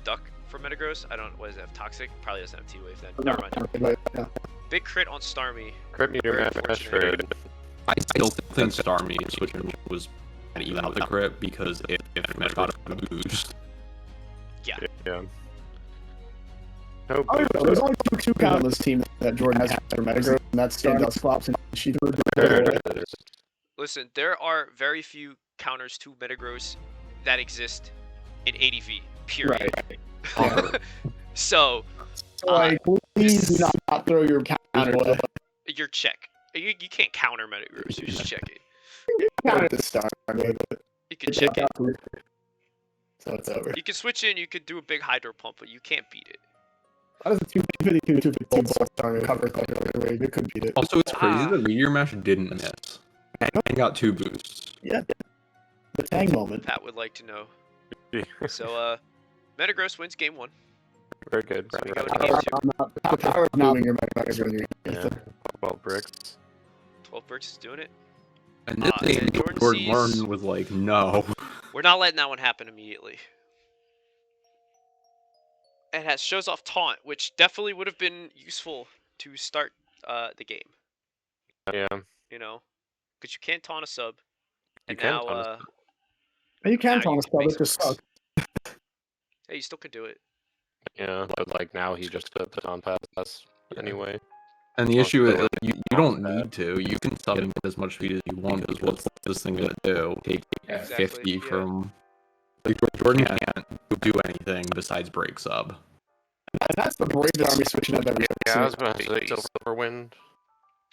Duck for Metagross. I don't. What does it have? Toxic? Probably doesn't have T-Wave then. Never mind. Yeah. Big crit on Starmie. Crit meter Very match unfortunate. trade. I still think Starmie switching was even out the crit because if Meta got a boost. Yeah. Yeah. No Oh, boost. there's only two count on this team that Jordan has for Metagross, and that's Dusclops and she threw There it. it is. Listen, there are very few counters to Metagross that exist in ADV. Period. Right. So, Like, please do not throw your counter away. your check. You can't counter Metagross. You just check it. Counter the start, but You can check it. so it's over. You can switch in. You could do a big Hydro Pump, but you can't beat it. That was a 252, 252 starter cover wave. It couldn't beat it. Also, it's crazy that Meteor Mash didn't miss. And got 2 boosts. Yeah. The Tang moment. Pat would like to know. So, Metagross wins game 1. Very good. So we go to Right. game 2. The power of moving your Metagross when you're Yeah. 12 bricks. 12 Bricks is doing it. And this game, and Jordan Jordan sees- Martin was like, no. We're not letting that one happen immediately. And shows off Taunt, which definitely would have been useful to start the game. Yeah. You know, because you can't taunt a sub. And You can now, taunt a sub. You can now Thomas you Club, make it just some sucks. hey, you still could do it. Yeah. But like now he just put on pass anyway. And the Oh, issue is, so like, you don't need to. You can sub and get as much speed as you want, because what's this thing gonna do? Take Exactly, 50 yeah. from... Like, Jordan can't do anything besides break sub. And that's the Brave Army switching up every Yeah, I was episode. about to say Silverwind.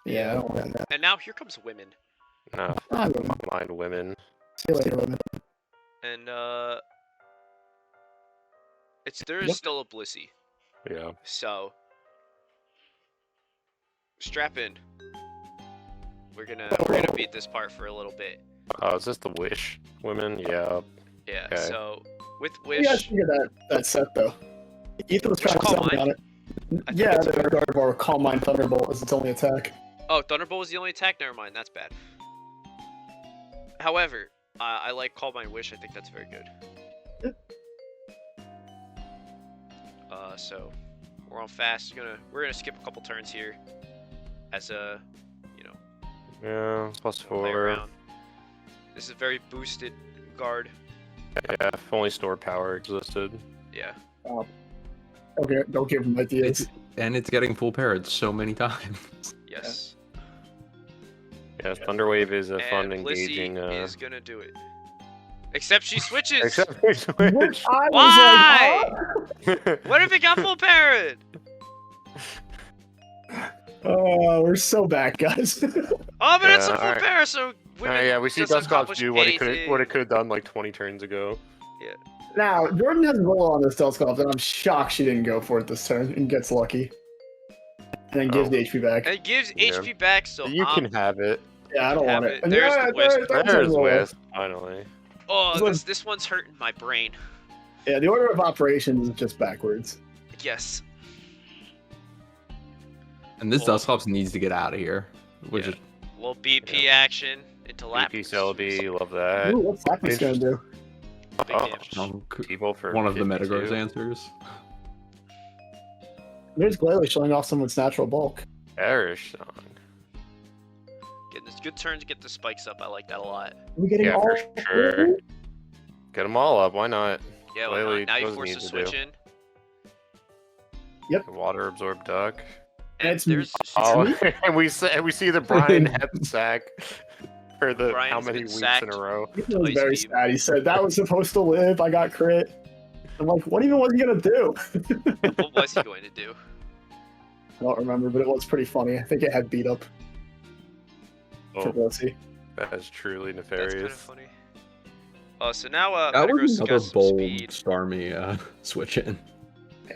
Yeah, I don't want that. And now here comes Women. No, I don't mind women. See you later, women. And, there's Yep. still a Blissey. Yeah. So, strap in. We're gonna beat this part for a little bit. Oh, is this the Wish women? Yeah. Yeah, Okay. so with You guys Wish, figured that set though. Ethan was trying to Calm sell me Mind? on it. I think Yeah, it's the Gardevoir Calm Mind Thunderbolt is its only attack. oh, Thunderbolt was the only attack? Never mind, that's bad. However, I like Call My Wish, I think that's very good. Yep. So, we're on fast, we're gonna skip a couple turns here, as a, Yeah. Plus play 4. around. This is a very boosted guard, Yeah. If only store power existed. yeah. Okay, don't give him ideas. And it's getting full parrots so many times. Yes. Yeah. Thunderwave is a fun, And engaging. Blissey is gonna do it. Except she switches! Except for Switch. I was Why? like, What if it got full parrot? oh, we're so back, guys. Oh, but it's a Yeah, full alright. parrot, so women Yeah, we see doesn't Dusclops accomplish do what it anything. could have done like 20 turns ago. Now, Jordan has a roll on this Dusclops, and I'm shocked she didn't go for it this turn and gets lucky. And then gives Oh. the HP back. And it gives Yeah. HP back, so You can have it. Yeah, I don't have want it. it. There's the Wisp. There's Wisp, finally. Oh, This this one's hurting my brain. Yeah, the order of operations is just backwards. Yes. And this Well- Dusclops needs to get out of here. Which Yeah. is Little BP action into lap. BP Celebi, love that. Ooh, what's Lapis gonna do? Big Oh, damage. people for one of the 52. Metagross answers. There's Glalie showing off someone's natural bulk. Perish song. Getting this good turn to get the spikes up. I like that a lot. Are we getting Yeah, all for sure. Get them all up, why not? Yeah, why not? Glalie Now you does force need a to switch do. in. Water absorb duck. And it's there's Oh, and we see the Brian Hep sack for the how Brian's many been weeks sacked. in a row. He was Ice very beam. sad. He said that was supposed to live. I got crit. I'm like, what even was he gonna do? What was he going to do? I don't remember, but it was pretty funny. I think it had beat up for Oh, Blissey. that is truly That's kind of nefarious. funny. So now That Metagross was has another got some bold speed. Starmie switch in to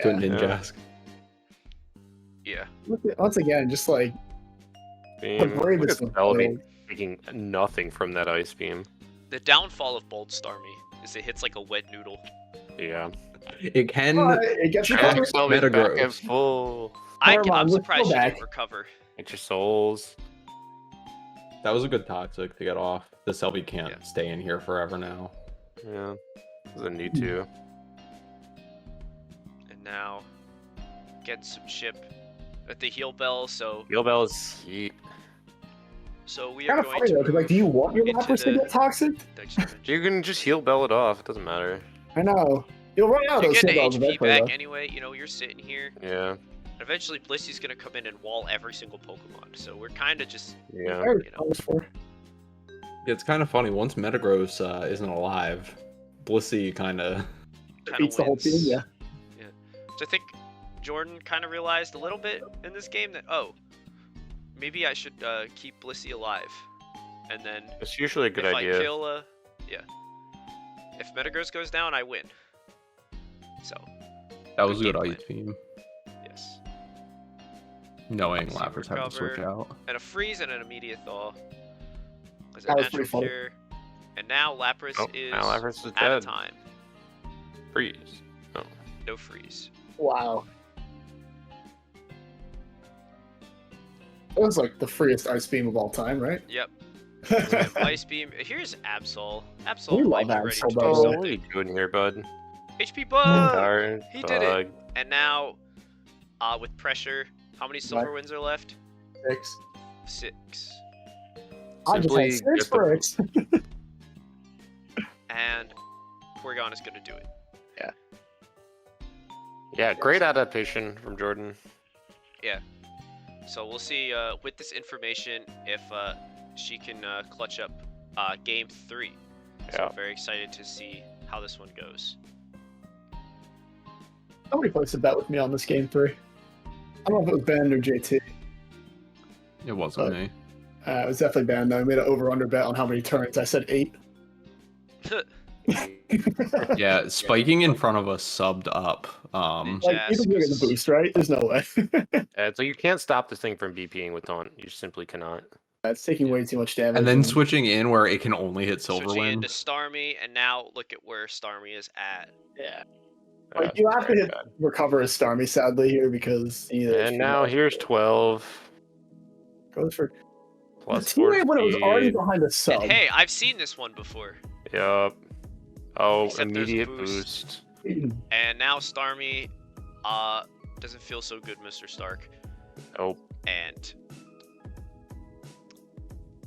Yeah. a Ninjask. Yeah. Once again, just like Beam. the Look bravest at of Celebi taking nothing from that ice beam. The downfall of Bold Starmie is it hits like a wet noodle. Yeah. It can it gets Yeah, recovered. Celebi's back Metagross. at full. Never mind, I'm we're surprised still she back. didn't recover. Get your souls. That was a good toxic to get off. The Selby can't Yeah. stay in here forever now. Yeah. Doesn't need to. And now getting some chip at the heal bell. So Heal Bell is heat. we Kind are of going funny to though, because like, do you want your into Lapras to the get toxic? next turn. You can just heal Bell it off. It doesn't matter. I know. You'll run out You of those get heal the bells HP eventually, back though. anyway. You know, you're sitting here. Yeah. Eventually, Blissey's gonna come in and wall every single Pokemon. So we're kind of just Yeah. Very you know. close for. It's kind of funny. Once Metagross isn't alive, Blissey kind of. Beats the whole team, yeah. So I think Jordan kind of realized a little bit in this game that maybe I should keep Blissey alive, and then It's usually a good if idea. I kill if Metagross goes down, I win. So That was a Good good game ice beam. yes, Knowing Blissey Lapras have to switch recover. out. and a freeze and an immediate thaw. As a That was natural pretty funny. cure, and now Lapras Oh, is now Lapras is out dead. of time. Freeze. No freeze. Wow. That was like the freest ice beam of all time, right? Yep. So we have Ice Beam. Here's Absol. We Absol might love be ready Absol, to by do the way. Oh, what are something. you doing here, bud? HP Bug! Darn he did it. bug. And now, with pressure, how many silver wins are left? 6. 6. I just Simply had 6 get the- bricks. And Porygon is going to do it. Yeah, great adaptation from Jordan. So we'll see with this information if she can clutch up Game 3. So Yeah. I'm very excited to see how this one goes. Nobody placed a bet with me on this game 3. I don't know if it was Ben or JT. It wasn't Oh. me. It was definitely Ben, though. I made an over-under bet on how many turns. I said 8. Yeah, spiking in front of us subbed up. Like, you can get the boost, right? There's no way. So you can't stop this thing from BPing with taunt. You simply cannot. It's taking way too much damage. And then switching in where it can only hit Switching Silverwind. into Starmie, and now look at where Starmie is at. Yeah. Uh, Like, you have to very hit bad. recover as Starmie, sadly, here, because either And now here's 12 goes for plus the 4 teammate when it was already speed. behind a sub. And hey, I've seen this one before. Yup. Oh, Except there's a immediate boost. boost. And now Starmie doesn't feel so good, Mr. Stark. Oh, And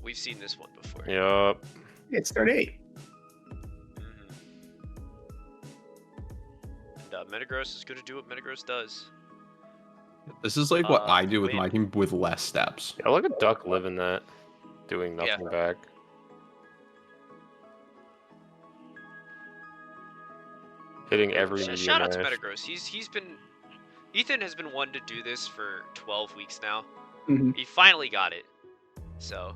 we've seen this one before. yup. It's turn 8. And Metagross is going to do what Metagross does. This is like what I do with win. my team with less steps. Yeah, look at Duck living that. Doing nothing back. Hitting every medium Shout out to mash. Metagross. He's been Ethan has been one to do this for 12 weeks now. Mhm. He finally got it. So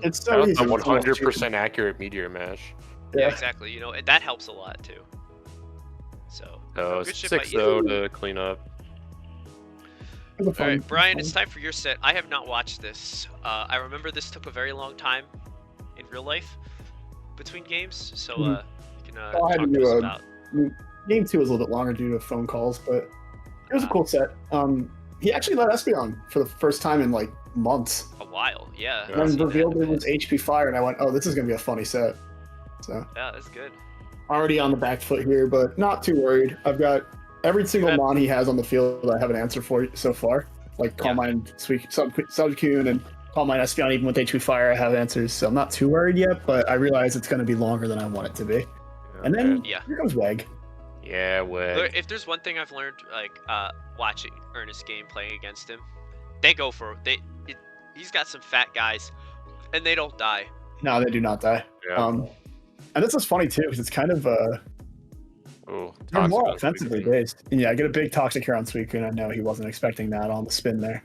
It's so That was easy. a with so much 100% accurate meteor mash. yeah, Yeah. exactly. You know, and that helps a lot too. So So good shit by 6 though Ethan. to clean up. It was a fun- All right, Brian, fun- it's time for your set. I have not watched this. I remember this took a very long time in real life between games, so you can Well, I had talk to to do us a- about. Game 2 was a little bit longer due to phone calls, but it was a cool set. He actually let Espeon for the first time in like months. A while, yeah. Yeah. I've And seen that revealed in a it was bit. HP Fire, and I went, "Oh, this is gonna be a funny set." So Yeah, that's good. already on the back foot here, but not too worried. I've got every single Yeah. mon he has on the field. I have an answer for so far. Like Calm Mind, Subcoon, and Calm Mind Espeon. Even with HP Fire, I have answers, so I'm not too worried yet. But I realize it's gonna be longer than I want it to be. And then Yeah. here comes Weg. Yeah, would. If there's one thing I've learned, like watching Ernest game playing against him, they go for he's got some fat guys, and they don't die. No, they do not die. Yeah. And this is funny too because it's kind of Ooh, they're more Toxic on offensively Suicune. based. And yeah, I get a big toxic here on Suicune. I know he wasn't expecting that on the spin there.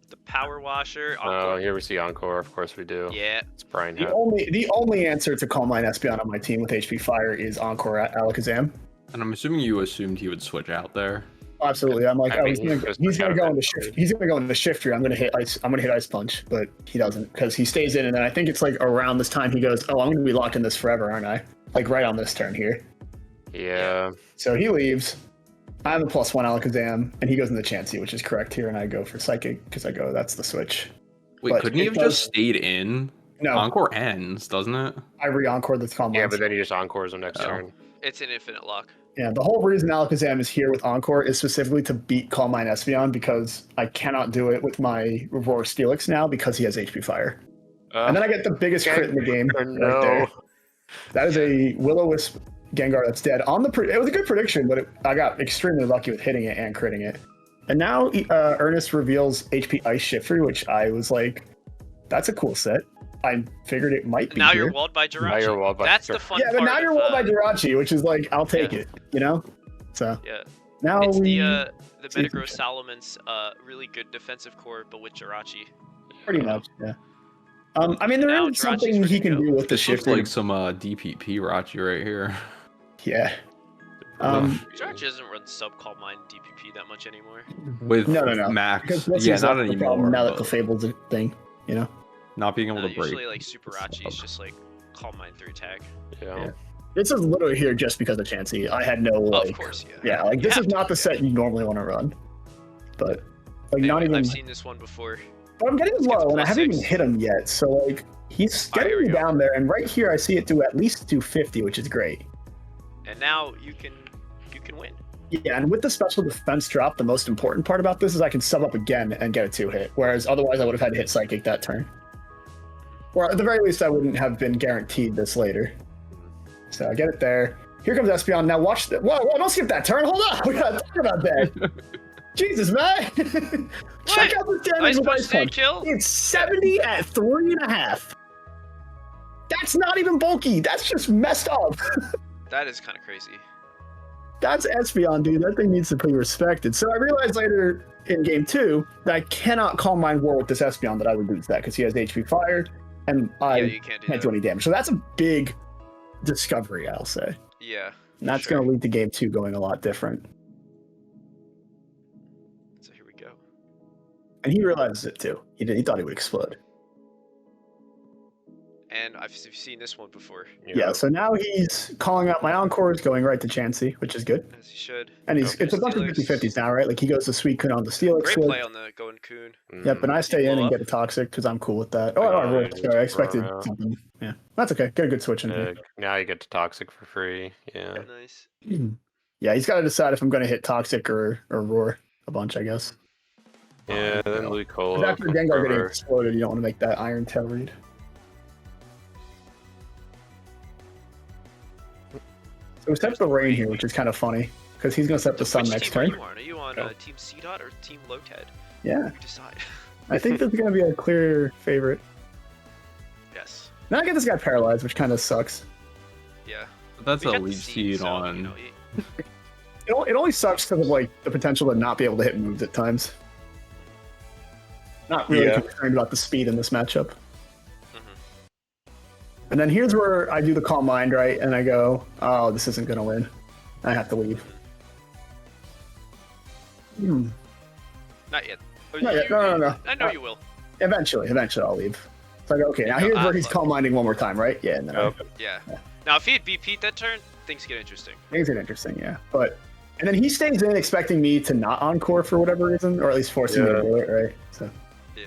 The power washer. Oh, Encore. here we see Encore. Of course we do. Yeah. It's Brian The Head. only answer to Calm Mind Espeon on my team with HP Fire is Encore at Alakazam. And I'm assuming you assumed he would switch out there. Absolutely. I'm like, I oh, mean, he's gonna go into eventually. shift. He's gonna go into shift tree. I'm gonna hit ice punch, but he doesn't because he stays in. And then I think it's like around this time he goes, oh, I'm gonna be locked in this forever, aren't I? Like right on this turn here. Yeah. So he leaves. I have a +1 Alakazam, and he goes into Chansey, which is correct here, and I go for Psychic because I go, that's the switch. Wait, But couldn't he it have does- just stayed in? No, Encore ends, doesn't it? I re-encore the Calm Yeah, Mind. but then he just Encores him next Oh. turn. It's an infinite lock. Yeah, the whole reason Alakazam is here with Encore is specifically to beat Calm Mind Espeon because I cannot do it with my Roar Steelix now because he has HP Fire. And then I get the biggest crit in the game right there. That is a Will-O-Wisp Gengar that's dead. It was a good prediction, but I got extremely lucky with hitting it and critting it. And now Ernest reveals HP Ice Shiftry, which I was like, that's a cool set. I figured it might be Now here. you're walled by Jirachi. Now you're walled by That's the Jirachi. fun Yeah, but part now you're of, walled by Jirachi, which is like, I'll take Yeah. it, you know? So Yeah. now It's we the see Metagross some- Salomon's really good defensive core, but with Jirachi. pretty much, yeah. I mean, there Now is Jirachi's something he ready to can go. do with the This looks shift. like some DPP Rachi right here. Yeah. Jirachi doesn't run sub-call mine DPP that much anymore. With No. Max. Because that's Yeah, exactly not the anymore. problem now that but Clefable's a thing, you know? not being able to break. Usually, like, Super Rachi is just, like, call mine 3 tag. Yeah. This is literally here just because of Chansey. I had no, Of like... course, yeah. Yeah, like, You this have is not the set you normally want to run. But, like, not Anyway, even... I've seen this one before. But I'm getting Let's get to low, and I haven't +6. even hit him yet. So, like, he's Alright, getting here we me go. down there, and right here I see it do at least 250, which is great. And now you can win. Yeah, and with the special defense drop, the most important part about this is I can sub up again and get a 2-hit, whereas otherwise I would have had to hit Psychic that turn. Or at the very least, I wouldn't have been guaranteed this later. So I get it there. Here comes Espeon. Now watch the... Whoa, don't skip that turn. Hold on. We gotta talk about that. Jesus, man. Check out this damage Ice with Punch Ice stay Punch. kill? It's 70 at 3.5. That's not even bulky. That's just messed up. That is kind of crazy. That's Espeon, dude. That thing needs to be respected. So I realized later in game 2 that I cannot Calm Mind War with this Espeon, that I would lose that because he has HP Fire and I Yeah, you can't do can't that. do any damage. So that's a big discovery, I'll say. Yeah. And that's sure. going to lead to game 2 going a lot different. So here we go. And he realizes it too. He thought he would explode. And I've seen this one before, Yeah, so now he's calling out my Encores, going right to Chansey, which is good. as he should. And it's a bunch of Steelix. 50-50s now, right? Like he goes to Suicune on the Steelix. Great switch. play on the going Coon. Yep, and I stay in blow and up. get a Toxic because I'm cool with that. Oh, Yeah, I sorry, I expected yeah. something. Yeah, that's okay. Get a good switch in here. Now you get to Toxic for free. Yeah. Nice. Yeah, he's got to decide if I'm going to hit Toxic or Roar a bunch, I guess. Yeah, then Because Lucola. after Gengar getting exploded, you don't want to make that Iron Tail read. So we set up the rain here, which is kind of funny because he's going to set up the sun Which next team are turn. you on? Are you on Go. Team C-Dot or Team Low-Ted? Yeah, You decide. I think this is going to be a clear favorite. Yes. Now I get this guy paralyzed, which kind of sucks. Yeah. That's We a got the lead seed, seed so, on. you know, It only sucks because of like the potential to not be able to hit moves at times. Not really Yeah. concerned about the speed in this matchup. Mhm. And then here's where I do the Calm Mind, right? And I go, oh, this isn't going to win. I have to leave. Not yet. Oh, Not yet. No. I know you will. Eventually I'll leave. So I go, okay, now here's where he's Calm Minding one more time, right? Yeah, and then I Yep. Yeah. Now, if he had BP'd that turn, things get interesting. things get interesting, yeah. And then he stays in expecting me to not Encore for whatever reason, or at least forcing me to do it, right? So, Yeah.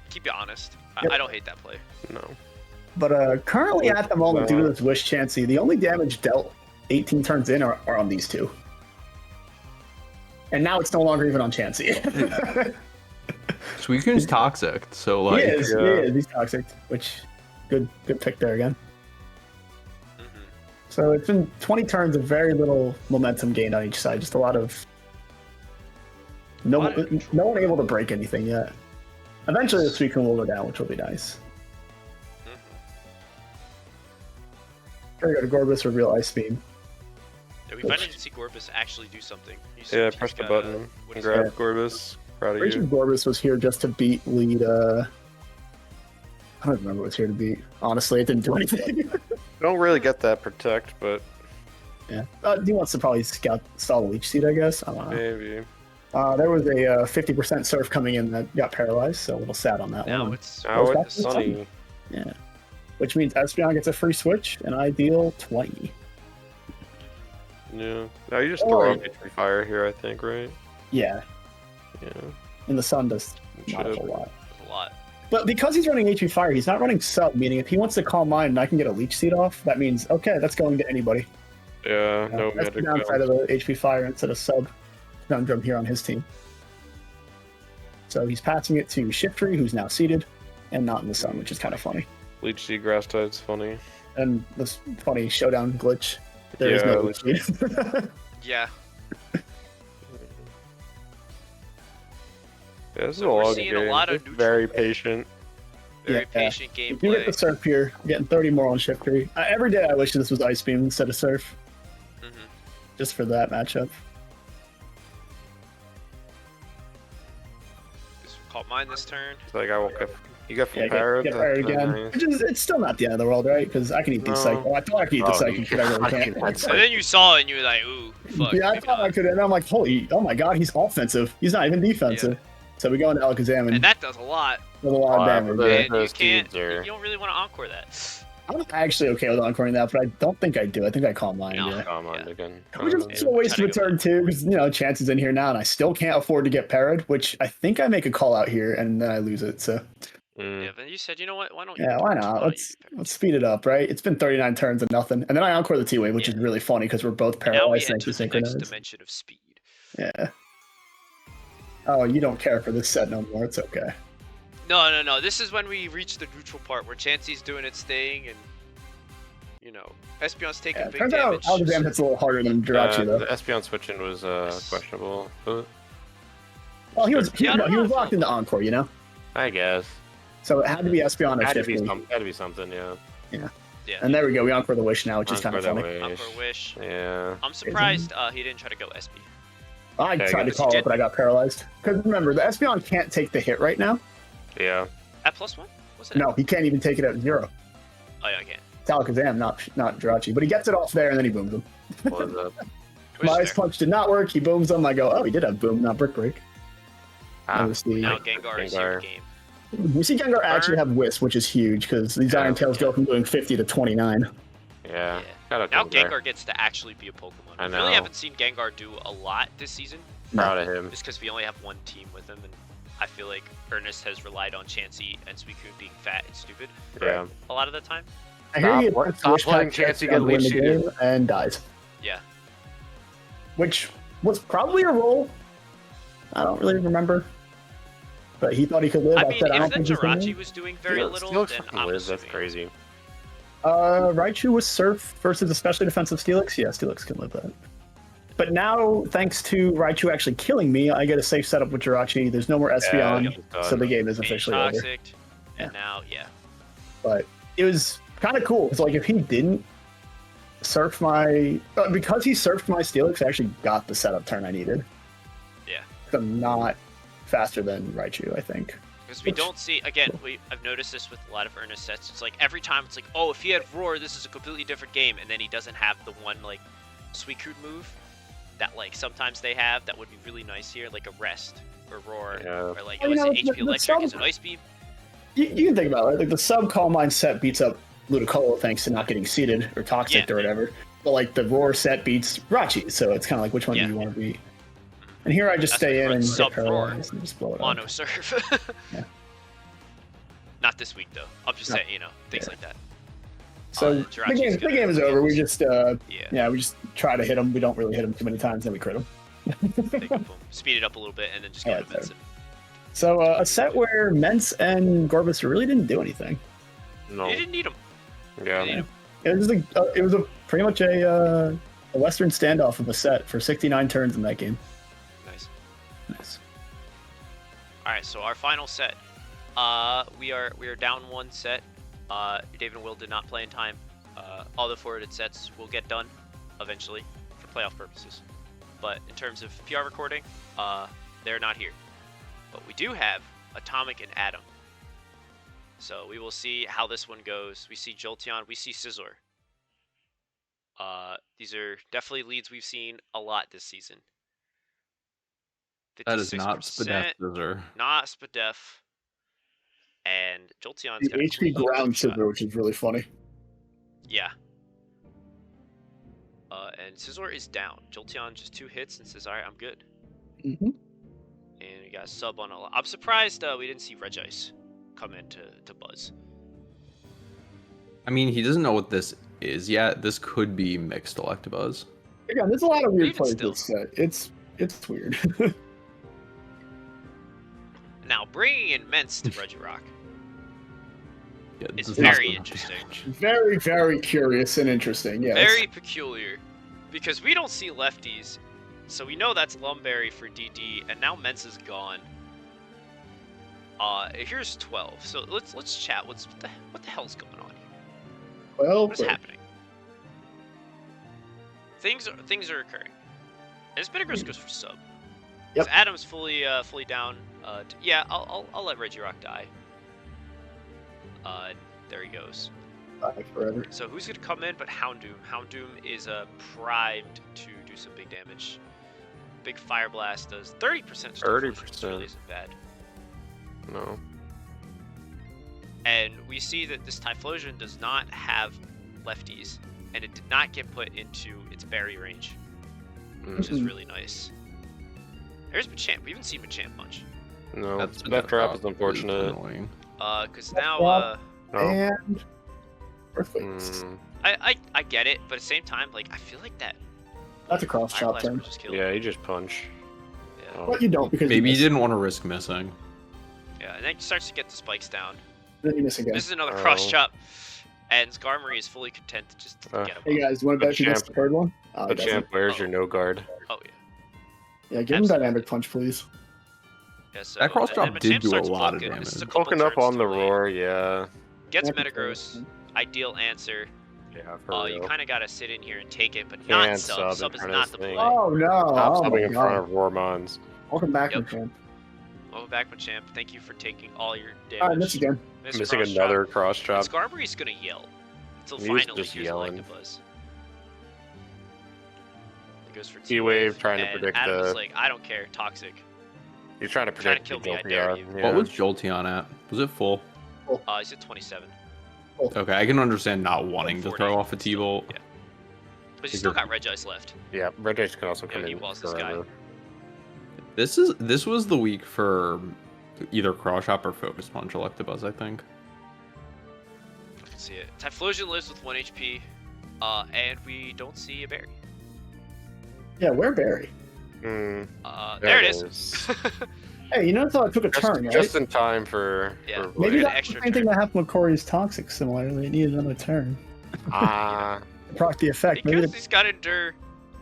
Keep you honest. Yep. I don't hate that play. No. but currently at the moment, due to this Wish Chansey, the only damage dealt 18 turns in are on these two. And now it's no longer even on Chansey. Suicune's toxic, so he like is, yeah. he's toxic, which good pick there again. Mhm. So it's been 20 turns of very little momentum gained on each side. Just a lot of no one able to break anything yet. Eventually, the Suicune will go down, which will be nice. Here we go to Gorbis or real Ice Beam. Yeah, we finally didn't see Gorbis actually do something. Yeah, press the button and grab Gorbis. Proud of Rachel you. Gorbis was here just to beat lead. I don't remember what was here to beat. Honestly, it didn't do anything. Don't really get that protect, but yeah. He wants to probably stall the Leech Seed, I guess. I don't know. maybe. There was a 50% surf coming in that got paralyzed, so a little sad on that Now one. it's Sunny. Yeah. Which means Espeon gets a free switch, and I deal 20. Yeah. Now you just throw up HP Fire here, I think, right? Yeah. Yeah. And the Sun does not a Should. whole lot. a lot. But because he's running HP Fire, he's not running Sub, meaning if he wants to Calm Mind and I can get a Leech Seed off, that means, okay, that's going to anybody. Yeah, no That's the magic. downside of the HP Fire instead of Sub Conundrum here on his team. So he's passing it to Shiftry, who's now seated, and not in the Sun, which is kind of funny. Leech Seed Grass Tide's funny. And this funny showdown glitch. There is no Leech Seed. Yeah. Yeah, this is So a we're long seeing game. a lot of It's neutral. very patient. Very Yeah. patient If you get the gameplay. Surf here, you're getting 30 more on Shiftry. Every day I wish this was Ice Beam instead of Surf, Mhm. just for that matchup. Just caught mine this turn. It's like I woke up. You got Yeah, from Parrot. get fired again. Which is, it's still not the end of the world, right? Because I can eat these No. Psycho. I thought I could eat the Psychic, but I really can't. And then you saw it and you were like, ooh, fuck. Yeah, I maybe thought I not. could, and I'm like, holy, oh my god, he's offensive. He's not even defensive. So we go into Alakazam And and that does a lot. with a lot of Wow, damage. but- And you those can't. seeds are- You don't really want to encore that. I'm actually okay with encoring that, but I don't think I do. I think I Calm Mind, No. yeah. Come on, Yeah. again. Which is also a waste of a turn too, because chances in here now, and I still can't afford to get parried, which I think I make a call out here and then I lose it. So Yeah, but you said, you know what? Why don't you? yeah, why not? Let's speed it up, right? It's been 39 turns and nothing, and then I encore the T-Wave, which is really funny because we're both And now we paralyzed thanks enter to the next synchronized. dimension of speed. Yeah. Oh, you don't care for this set no more. It's okay. No. This is when we reach the neutral part where Chansey's doing its thing and, Espeon's taking Yeah, big turns out damage. Alakazam hits a little harder than Jirachi though. The Espeon switching was questionable. Well, he was Yeah, I don't know. locked into Encore, I guess. So it had to be Espeon or Had to be Shiftry. something, yeah. Yeah. And there we go. We encore the Wish now, which is kind of Encore funny. that Encore Wish. Yeah. I'm surprised he didn't try to go SP. I Okay, tried to good. call it, but I got paralyzed. Because remember, the Espeon can't take the hit right now. Yeah. At +1? Was it? No, he can't even take it at 0. Oh, yeah, I can. It's Alakazam, not Jirachi. But he gets it off there, and then he booms him. What was up? Wish My Ice there. Punch did not work. He booms him. I go, oh, he did have boom, not Brick Break. Ah, That was the- Now Gengar is here Gengar. in game. We see Gengar actually have Wisp, which is huge, because these Yeah. Iron Tails go from doing 50 to 29. Yeah. Yeah. Got a Now Gengar. Gengar gets to actually be a Pokemon. I We really know. haven't seen Gengar do a lot this season, Proud of him. just because we only have one team with him, and I feel like Ernest has relied on Chansey and Suicune being fat and stupid Yeah. a lot of the time. I hear he Stop- hits stop Wish letting Pack Chansey to get win the leech game and dies. Yeah. Which was probably a roll. I don't really remember. But he thought he could live. I I mean, said, I if don't the think he's gonna Jirachi live. was doing very little, Steelix then fucking I'm lives. That's assuming. crazy. Raichu was Surf versus especially defensive Steelix. Yeah, Steelix can live that. But now, thanks to Raichu actually killing me, I get a safe setup with Jirachi. There's no more Espeon, Yeah, done. so the game is Being officially over. toxic, and now, yeah. But it was kind of cool. It's like if he didn't surf my, because he surfed my Steelix, I actually got the setup turn I needed. Yeah. I'm not faster than Raichu, I think. Because we Which- don't see, again, I've noticed this with a lot of Ernest sets. It's like every time it's like, oh, if he had Roar, this is a completely different game. And then he doesn't have the one, like, Suicune move that, like, sometimes they have that would be really nice here, like a Rest or Roar. Yeah. Or, like, Well, you know, HP the Electric is sub- an Ice Beam. You can think about it, right? Like the sub Calm Mind set beats up Ludicolo thanks to not getting seeded or toxic Yeah. or whatever. But like the Roar set beats Rachi, so it's kind of like which one Yeah. do you want to beat? And here I just That's stay why in you and run get sub Roar. paralyzed and just blow it up. Mono Surf. Yeah. Not this week, though. I'm just No. saying, things Yeah. like that. So the Jirachi's game is over. We just Yeah. we just try to hit him. We don't really hit him too many times, then we crit him. Boom. Speed it up a little bit and then just Yeah, go to it's Benson. So a set where Mence and Gorbis really didn't do anything. No. They didn't need him. Yeah. They didn't. It was pretty much a Western standoff of a set for 69 turns in that game. Nice. Nice. All right, so our final set. We are down one set. David and Will did not play in time. All the forwarded sets will get done eventually for playoff purposes. But in terms of PR recording, they're not here. But we do have Atomic and Adam. So we will see how this one goes. We see Jolteon, we see Scizor. These are definitely leads we've seen a lot this season. That is not 56%, Spadef Scissor. not Spadef. And Jolteon's The got a HP clean ground shot. Scizor, which is really funny. Yeah. And Scizor is down. Jolteon just 2 hits and says, "All right, I'm good." Mm-hmm. And we got a sub on a lot. I'm surprised we didn't see Regice come in to Buzz. I mean, he doesn't know what this is yet. This could be mixed Electabuzz. Again, there's a lot of weird Even plays still. this set. It's weird. Now, bringing in Mence to Regirock Yeah, is this is not very gonna interesting. damage. Very, very curious and interesting. Yeah. Very peculiar. Because we don't see lefties. So we know that's Lumberry for DD, and now Mence is gone. Here's 12. So let's chat. What the hell's going on here? Well, What is happening? Things are occurring. And Spinagris goes for sub. Yep. So Adam's fully down. Yeah, I'll let Regirock die. There he goes. bye forever. So who's gonna come in but Houndoom? Houndoom is primed to do some big damage. Big Fire Blast does 30%. 30%. Really isn't bad. No. And we see that this Typhlosion does not have lefties, and it did not get put into its berry range, which is really nice. There's Machamp. We haven't seen Machamp much. No. That's That trap is unfortunate. Annoying. Because now, No. And Earthquakes. Mm, I get it, but at the same time, like, I feel like that That's a cross Fire chop Blast turn. would just kill yeah, him. you just punch. Yeah. Oh. But you don't because Maybe you he didn't want to risk missing. Yeah, and then he starts to get the spikes down. Then you miss again. This is another Oh. cross chop, and Skarmory is fully content to just get him. Hey up. guys, you want to bet if you miss the third one? Oh, But he doesn't. champ, where's your no guard? Oh yeah. Yeah, give him Absolutely. dynamic punch, please. Yeah, so, That cross and drop then did Machamp do a starts lot of poking. This is a damage. couple Poking up turns on the too late. roar, yeah. Gets Dynamic Metagross. punch. Ideal answer. Yeah, for You real. kind of gotta sit in here and take it, but not Can't sub. sub Sub in is front of not this the thing. play. Oh no! Stop Oh subbing my in front god! of Warmons. Welcome back, Yep. Machamp. Welcome back, Machamp. Thank you for taking all your damage. Alright, miss again. Miss Missing cross another drop. cross And chop. Skarmory's gonna yell until He was finally just hears yelling. Electabuzz. He goes for T-Wave, trying to and predict Adam the- is like, I don't care, toxic. He's trying to Trying to predict kill the me, I dare Jolteon, you. yeah. What was Jolteon at? Was it full? He's at 27. Okay, I can understand not wanting to 40 throw off a still, T-Bolt. Yeah. But he's still got Regice left. Yeah, Red Jace can also Yeah, come he in was this guy. forever. This was the week for either Cross Chop or Focus Punch Electabuzz, I think. I can see it. Typhlosion lives with 1 HP, and we don't see a berry. Yeah, where Barry? There it is. Hey, you notice how I took a turn, right? Just in time for... Yeah. for Maybe an that's extra the same thing turn. that happened with Corey's Toxic similarly. It needed another turn. Ah, To proc the effect. Because Maybe he's got Endure.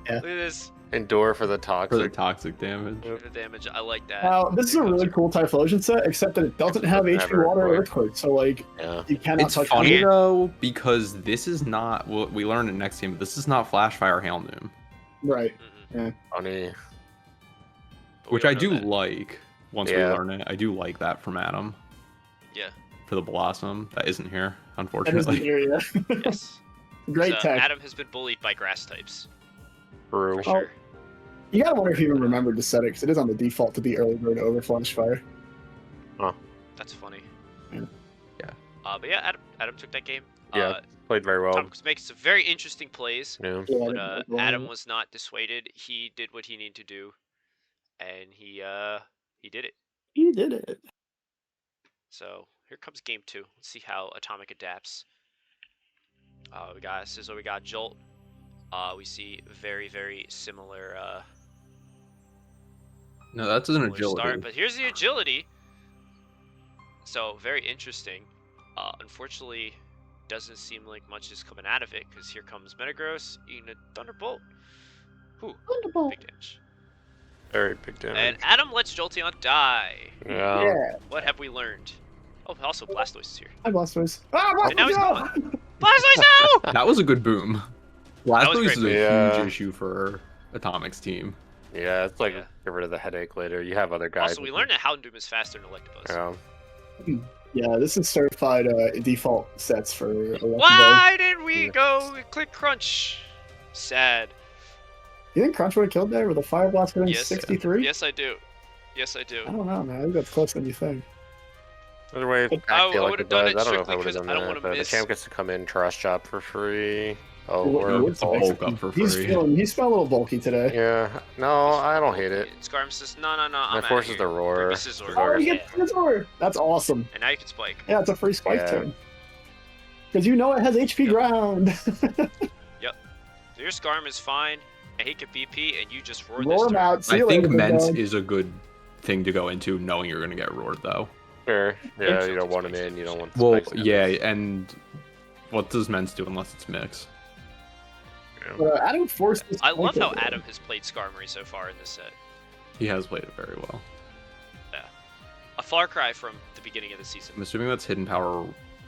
Yeah. Look at this. endure for the For the toxic. toxic damage. The damage. I like that. Now, this is a really cool Typhlosion set, except that it doesn't have Doesn't have HP Water or Earthquake. Earthquake, so like Yeah. you cannot It's touch funny it. though because this is not. Well, we learned it next game, but this is not Flash Fire Hail Noom, Right. Mhm. Funny. But we which don't I know do that. like. Once Yeah. we learn it, I do like that from Adam Yeah. for the Blossom. That isn't here, That is the unfortunately. area. Yes. Great So tech. Adam has been bullied by grass types. True. For sure. You gotta wonder if he even remembered to set it, because it is on the default to be early bird over Flash Fire. That's funny. Yeah. Yeah. But yeah, Adam took that game. Yeah. Played very well. Tom was making some very interesting plays, Yeah. Yeah, but I didn't- Adam was not dissuaded. He did what he needed to do, and he did it. He did it. So here comes game 2. Let's see how Atomic adapts. We got Scizor, we got Jolt. We see very, very similar, No, that's an similar agility. start, but here's the agility. So very interesting. Unfortunately, doesn't seem like much is coming out of it, because here comes Metagross eating a Thunderbolt. Whew, big damage. Very big damage. And Adam lets Jolteon die. Yeah. What have we learned? Oh, also Blastoise is here. Hi, Blastoise. Ah, And now he's Blastoise! gone. Blastoise, no! That was a good boom. was Blastoise great. is a Yeah. huge issue for Atomic's team. Yeah, it's like Yeah. get rid of the headache later. You have other guys. Also, we learned that Houndoom is faster than Electabuzz. Yeah. Yeah, this is certified default sets for Electabuzz. Why did we go click Crunch? Sad. You think Crunch would have killed there with a Fire Blast hitting Yes. 63? Yes, I do. Yes, I do. I don't know, man. I think that's closer than you think. Other way, I would've done it I don't know if I strictly would have 'cause done I don't that. wanna But the miss- champ gets to come in, Trash Chop for free. Oh, He or would Bulk. Bulk up for He's free. feeling a little bulky today. Yeah. No, I don't hate it. Scarm says, no, no, no. My I'm force outta is here. the roar. Bring me Scizor. Oh, you Yeah. get Scizor! That's awesome. And now you can spike. Yeah, it's a free spike Yeah. turn. Because you know it has HP ground. So your Scarm is fine, and he can BP, and you just roar Roll this him turn. out. See I you think later, big Ment dog. is a good thing to go into, knowing you're going to get roared, though. Sure. Yeah, It's you don't want him spikes in. You don't want. Well, spikes in. yeah, and what does Ment do unless it's mix? Adam forced this I love spike how over. Adam has played Skarmory so far in this set. He has played it very well. A far cry from the beginning of the season. I'm assuming that's Hidden Power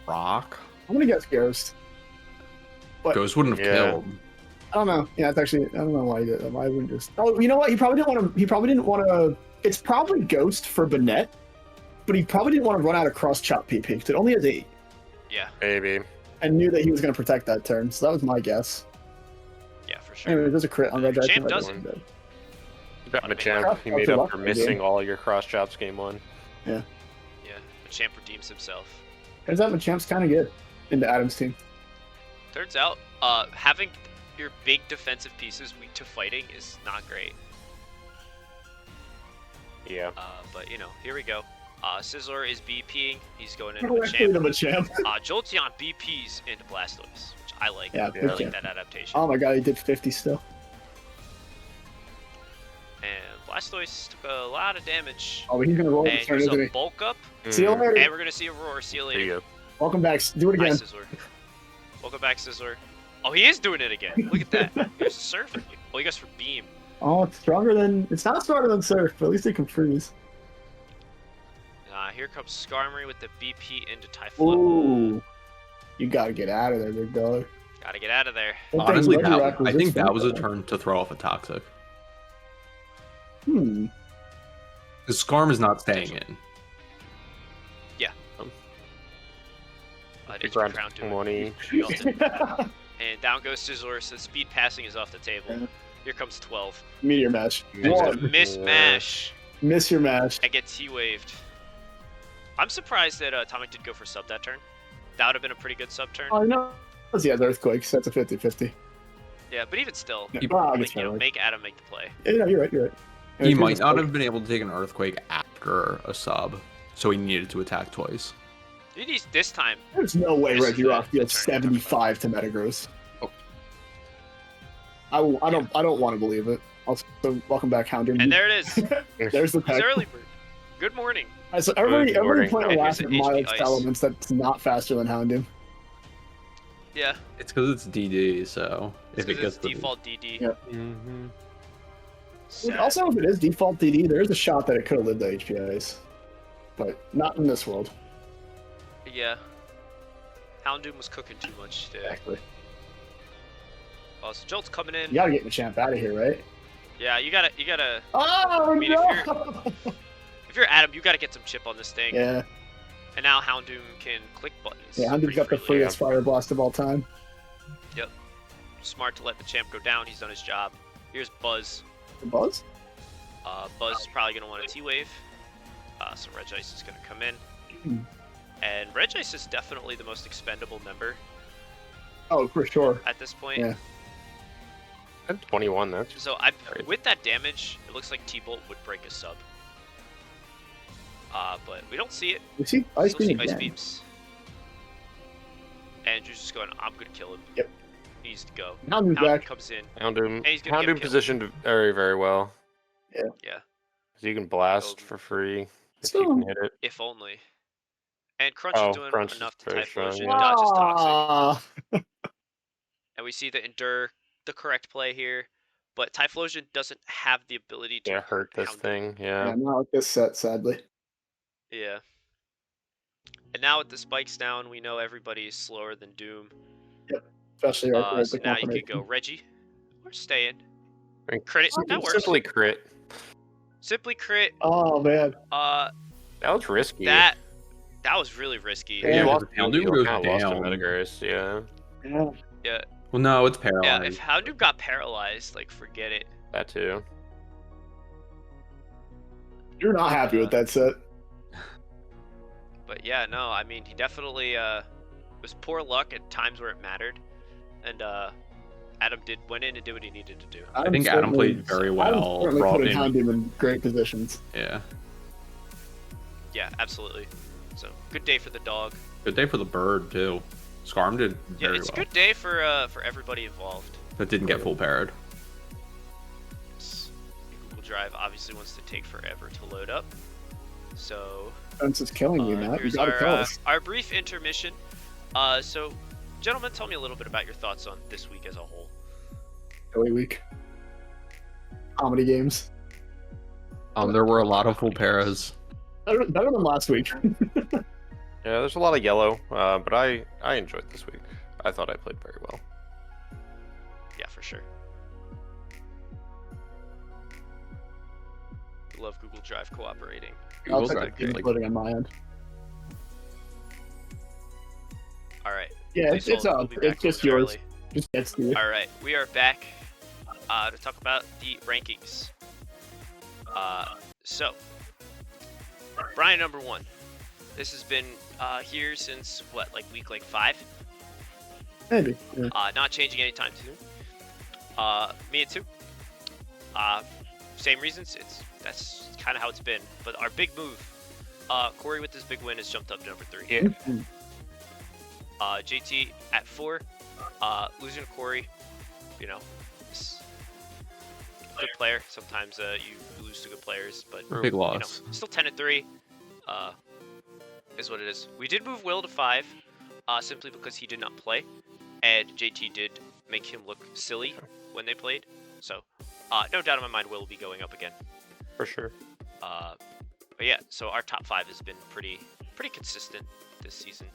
Rock. I'm gonna guess Ghost. But Ghost wouldn't have Yeah. killed. I don't know. Yeah, it's actually I don't know why he did. I wouldn't just. Oh, you know what? He probably didn't want to. It's probably Ghost for Bennett, but he probably didn't want to run out of cross chop PP because it only has 8, Yeah, Maybe. and knew that he was going to protect that turn. So that was my guess. yeah, for sure. Anyway, there's a crit on Red Dragon. Champ That doesn't. wasn't good. You got I mean, Machamp. He Cross made chop's up for a lot missing game. all your cross chops game 1. Yeah, Machamp redeems himself. Turns out Machamp's kind of good into Adam's team. Turns out, having your big defensive pieces weak to fighting is not great. Yeah. But you know, here we go. Scizor is BPing. He's going into Directly to Machamp. Machamp. Jolteon BPs into Blastoise, which I like. Yeah, I good like jam. that adaptation. Oh my god, he did 50 still. And Blastoise took a lot of damage. Oh, but he's gonna roll And this turn, here's isn't a he? bulk up. See you Mhm. later. And we're gonna see a roar. See you There you later. go. Welcome back. Do it Hi, again. Scizor. Welcome back, Scizor. Oh, he is doing it again. Look at that. Here's surfing. Oh, he goes for beam. Oh, it's stronger than. It's not stronger than Surf, but at least it can freeze. Here comes Skarmory with the BP into Typhlosion. Ooh. You gotta get out of there, big dog. Gotta get out of there. That thing Honestly, Regirock was I think just that was a fun. turn to throw off a Toxic. Hmm. Because Skarm is not staying in. It's Ground Crown doing 20. it. And down goes Scizor, so speed passing is off the table. Yeah. Here comes 12. Meteor Mash. Meteor It's a One. miss mash Miss your mash. and get T-waved. I'm surprised that Atomic did go for sub that turn. That would have been a pretty good sub turn. Oh, no. He has Earthquakes. That's a 50-50. Yeah, but even still, Yeah. He- Oh, I like, guess you know, right. make Adam make the play. Yeah, no, you're right. You're right. He Yeah, might not Earthquake. have been able to take an Earthquake after a sub, so he needed to attack twice. He needs this time. There's no way This is Regirock the deals turn you're talking 75 to Metagross. I don't want to believe it. Also, welcome back, Houndoom. And there it is. There's the It's tech. early bird. Good morning. So everybody morning. point And a here's laugh at an HP Miles Ice. Elements that's not faster than Houndoom. Yeah, It's because it's DD, so it's if it 'cause gets it's default DD. Yeah. Mhm. Sad. Also, if it is default DD, there is a shot that it could have lived the HPIs. But not in this world. Yeah. Houndoom was cooking too much today. Exactly. Oh, so Jolt's coming in. You gotta get Machamp out of here, right? Yeah, you gotta. Oh, mean, no! If you're Adam, you gotta get some chip on this thing. Yeah. And now Houndoom can click buttons. Yeah, Houndoom's pretty got the freely. freest Fire Blast of all time. Smart to let the champ go down. He's done his job. Here's Buzz. The Buzz? Buzz is probably gonna want a T-wave. So Regice is gonna come in. Hmm. And Regice is definitely the most expendable member Oh, for sure. at this point. Yeah. At 21, that's So with that damage, it looks like T-Bolt would break a sub. But we don't see it. You see Ice Still see Beam Ice again. Beams. Andrew's just going, I'm gonna kill him. Yep. He needs to go. Houndoom's Houndoom back. comes in. Houndoom. And he's gonna get Houndoom killed. positioned very, very well. Yeah. So you can blast Killed. for free if So- you can hit it. If only. And Crunch is doing Crunch is enough to very Typhlosion strong, and yeah. dodges Toxic. Ah. And we see the Endure, the correct play here. But Typhlosion doesn't have the ability to hurt this Houndoom. thing. Yeah, Yeah. not with this set, sadly. Yeah. And now with the spikes down, we know everybody is slower than Doom. Yep. Especially right So now you could go Reggie or stay in. I mean, Crit, that works. Simply crit. Simply crit. Oh man. That was risky. That was really risky. Yeah, you lost Houndoom you goes kind of lost to down. Metagross, yeah. Yeah. Yeah. Well, no, it's paralyzed. Yeah, if Houndoom got paralyzed, like, forget it. That too. You're not happy with that set. But yeah, no, I mean, he definitely was poor luck at times where it mattered. And Adam went in and did what he needed to do. I think Adam played very well. Certainly brought put in- Houndoom in great positions. Yeah. Yeah, absolutely. So, good day for the dog. Good day for the bird, too. Scarm did Yeah, very it's a well. good day for everybody involved. But didn't get full parried. Google Drive obviously wants to take forever to load up. So, Fence is killing you, Matt. You here's gotta kill our, us. our brief intermission. So, gentlemen, tell me a little bit about your thoughts on this week as a whole. Early week. Comedy games. There were a lot of full paras. Better than last week. Yeah, there's a lot of yellow, but I enjoyed this week. I thought I played very well. Yeah, for sure. Love Google Drive cooperating. I'll Google's take got the good, loading on my end. All right. Yeah, Please it's hold, up. we'll be back It's just yours. momentarily. Just gets to you. All right, we are back to talk about the rankings. So, Brian number 1. This has been here since what, like week 5? Maybe. Yeah. Not changing anytime soon. Me and 2. Same reasons. That's kind of how it's been. But our big move, Corey with this big win has jumped up to number 3. Yeah. Mhm. JT at 4. Losing to Corey, you know, it's a good player. Sometimes you lose to good players, but Big you know, loss. still 10-3 is what it is. We did move Will to 5 simply because he did not play, and JT did make him look silly when they played. So no doubt in my mind, Will will be going up again. For sure. But yeah, so our top 5 has been pretty consistent this season.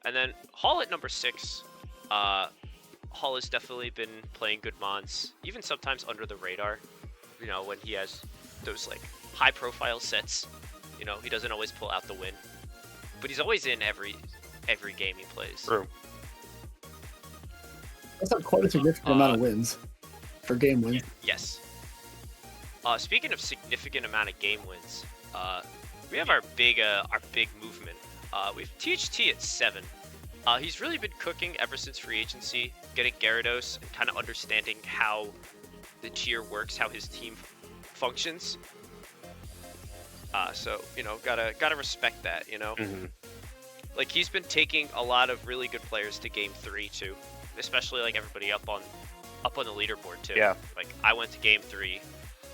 And then Hall at number 6. Hall has definitely been playing good mons, even sometimes under the radar. You know, when he has those like high-profile sets, you know, he doesn't always pull out the win, but he's always in every game he plays. True. That's not quite a significant amount of wins for game wins. Yes. Speaking of significant amount of game wins, we have our big movement. We have THT at 7. He's really been cooking ever since free agency, getting Gyarados and kind of understanding how the tier works, how his team functions. So you know, gotta respect that. You know, like he's been taking a lot of really good players to game 3 too, especially like everybody up on the leaderboard too. Yeah. Like I went to game 3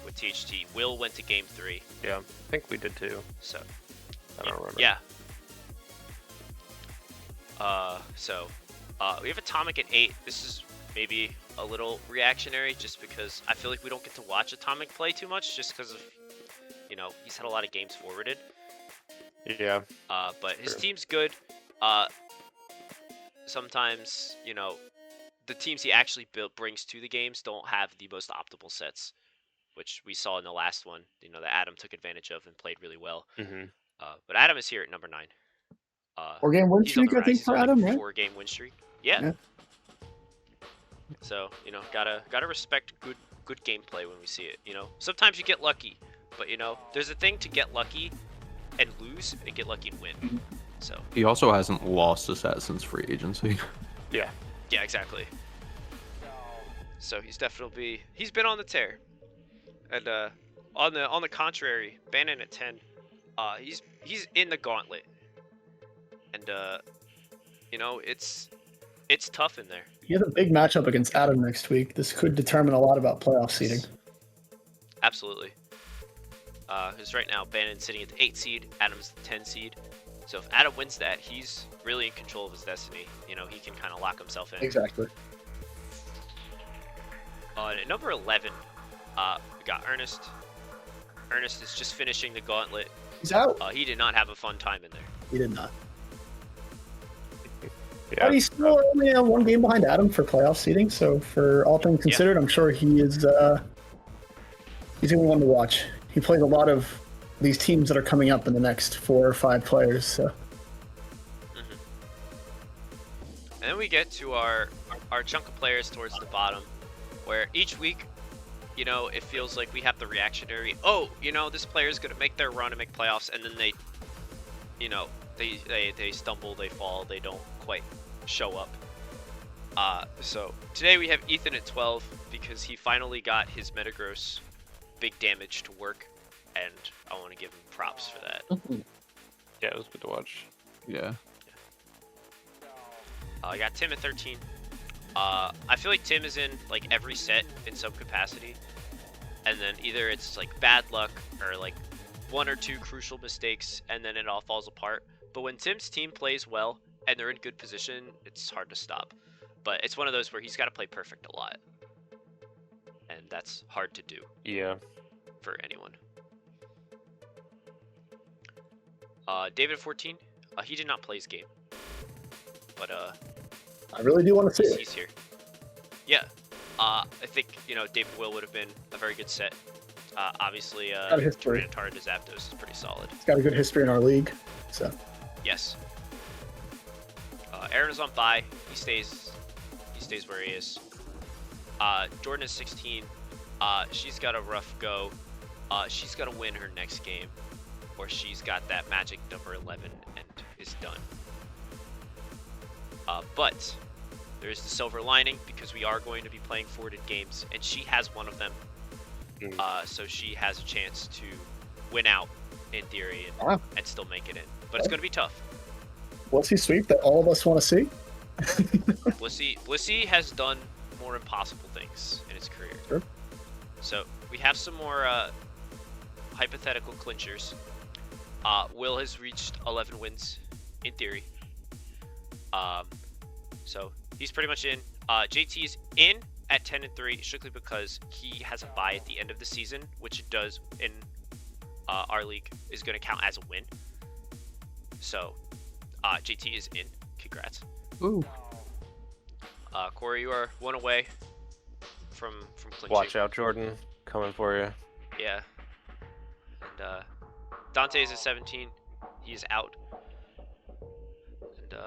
with THT. Will went to game 3. Yeah, I think we did too. So I don't remember. yeah. We have Atomic at 8. This is maybe a little reactionary just because I feel like we don't get to watch Atomic play too much just because of, you know, he's had a lot of games forwarded. Yeah. But his Sure. team's good. Sometimes, you know, the teams he actually brings to the games don't have the most optimal sets, which we saw in the last one, you know, that Adam took advantage of and played really well. But Adam is here at number 9. 4-game win He's on streak, the I rise. think, He's for on, like, Adam, right? 4-game win streak. Yeah. Yeah. So, you know, gotta respect good gameplay when we see it. You know, sometimes you get lucky, but you know, there's a thing to get lucky and lose, and get lucky and win. So He also hasn't lost a set since free agency. Yeah. yeah, exactly. So he's been on the tear. And on the contrary, Bannon at 10, he's in the gauntlet. And you know, it's tough in there. He has a big matchup against Adam next week. This could determine a lot about playoff seeding. Absolutely. Because right now Bannon's sitting at the 8 seed, Adam's the 10 seed. So if Adam wins that, he's really in control of his destiny. You know, he can kind of lock himself in. Exactly. At number 11, we got Ernest. Ernest is just finishing the gauntlet. He's out. He did not have a fun time in there. He did not. Yeah. But he's still only one game behind Adam for playoff seeding, so for all things considered, I'm sure he is he's going to want to watch. He plays a lot of these teams that are coming up in the next 4 or 5 players. So. And then we get to our chunk of players towards the bottom, where each week, you know, it feels like we have the reactionary, oh, you know, this player is going to make their run and make playoffs, and then they, you know, they stumble, they fall, they don't quite show up. So today we have Ethan at 12 because he finally got his Metagross big damage to work, and I want to give him props for that. Yeah, it was good to watch. Yeah. I got Tim at 13. I feel like Tim is in like every set in some capacity, and then either it's like bad luck or like 1 or 2 crucial mistakes, and then it all falls apart. But when Tim's team plays well and they're in good position, it's hard to stop. But it's one of those where he's got to play perfect a lot, and that's hard to do. Yeah. For anyone. David at 14. He did not play his game, but I really do want to see it. he's here. Yeah. I think, you know, David Will would have been a very good set. Obviously, Got a history. Tyranitar to Zapdos is pretty solid. He's got a good history in our league, so. Yes. Aaron is on bye. He stays where he is. Jordan is 16. She's got a rough go. She's got to win her next game, or she's got that magic number 11 and is done. But there's the silver lining, because we are going to be playing forwarded games, and she has one of them. So she has a chance to win out in theory and still make it in. But it's going to be tough. What's he sweep that all of us want to see? Blissey has done more impossible things in his career. Sure. So we have some more hypothetical clinchers. Will has reached 11 wins in theory. So he's pretty much in. JT is in at 10-3 strictly because he has a bye at the end of the season, which it does in our league is going to count as a win. So JT is in. Congrats. Ooh. Corey, you are 1 away from clinching. Watch out, Jordan. Coming for you. Yeah. And Dante is at 17. He's out. And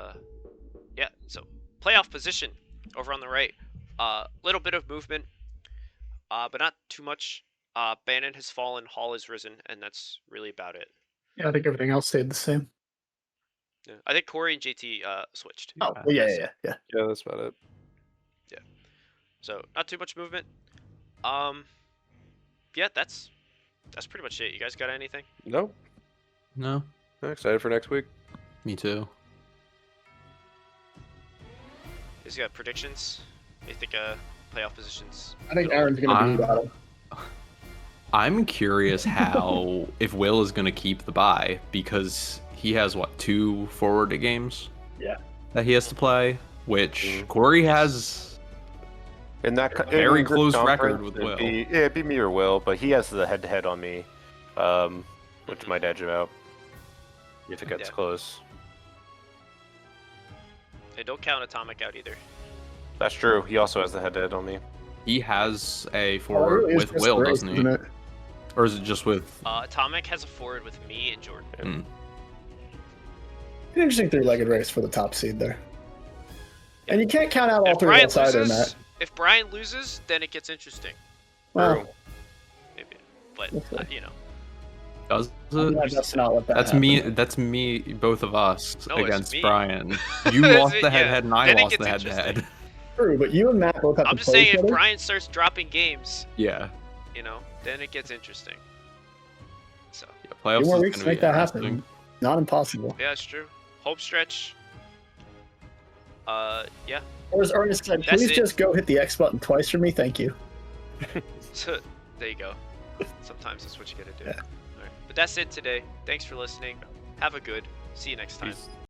yeah, so playoff position over on the right. Little bit of movement, but not too much. Bannon has fallen, Hall has risen, and that's really about it. Yeah, I think everything else stayed the same. Yeah. I think Corey and JT switched. Oh, well, yeah. Yeah, that's about it. Yeah. So not too much movement. Yeah, that's pretty much it. You guys got anything? Nope. No. I'm excited for next week. Me too. You guys got predictions? You think playoff positions? I think Aaron's going to be bottom. I'm curious how if Will is going to keep the bye, because he has what, 2 forwarded games? Yeah. That he has to play, which Corey has In that very in this close conference, record with Will. It'd be me or Will, but he has the head-to-head on me, which might edge him out if it gets close. Hey, don't count Atomic out either. That's true. He also has the head-to-head on me. He has a forward really with Will, doesn't he? It? Or is it just with? Atomic has a forward with me and Jordan. Mm. An interesting 3-legged race for the top seed there. Yeah. And you can't count out all If 3 Brian outside there, loses, Matt. if Brian loses, then it gets interesting. Well, Maybe, but Okay. you know. Does I'm it? not just not let that That's happen. me. That's me. Both of us No, it's against me. Brian. You That's lost it, the yeah. head-to-head, and I Then it lost the gets head-to-head. True, but you and Matt both have I'm to just play saying, each if other. Brian starts dropping games, Yeah. you know, then it gets interesting. So Yeah, playoffs 2 more is weeks to gonna make be that interesting. happen. Not impossible. yeah, it's true. Hope stretch. Yeah. Or as Ernest said, That's please it. just go hit the X button twice for me. Thank you. There you go. Sometimes that's what you gotta do. Yeah. But that's it today. Thanks for listening. Have a good. See you next time. Peace.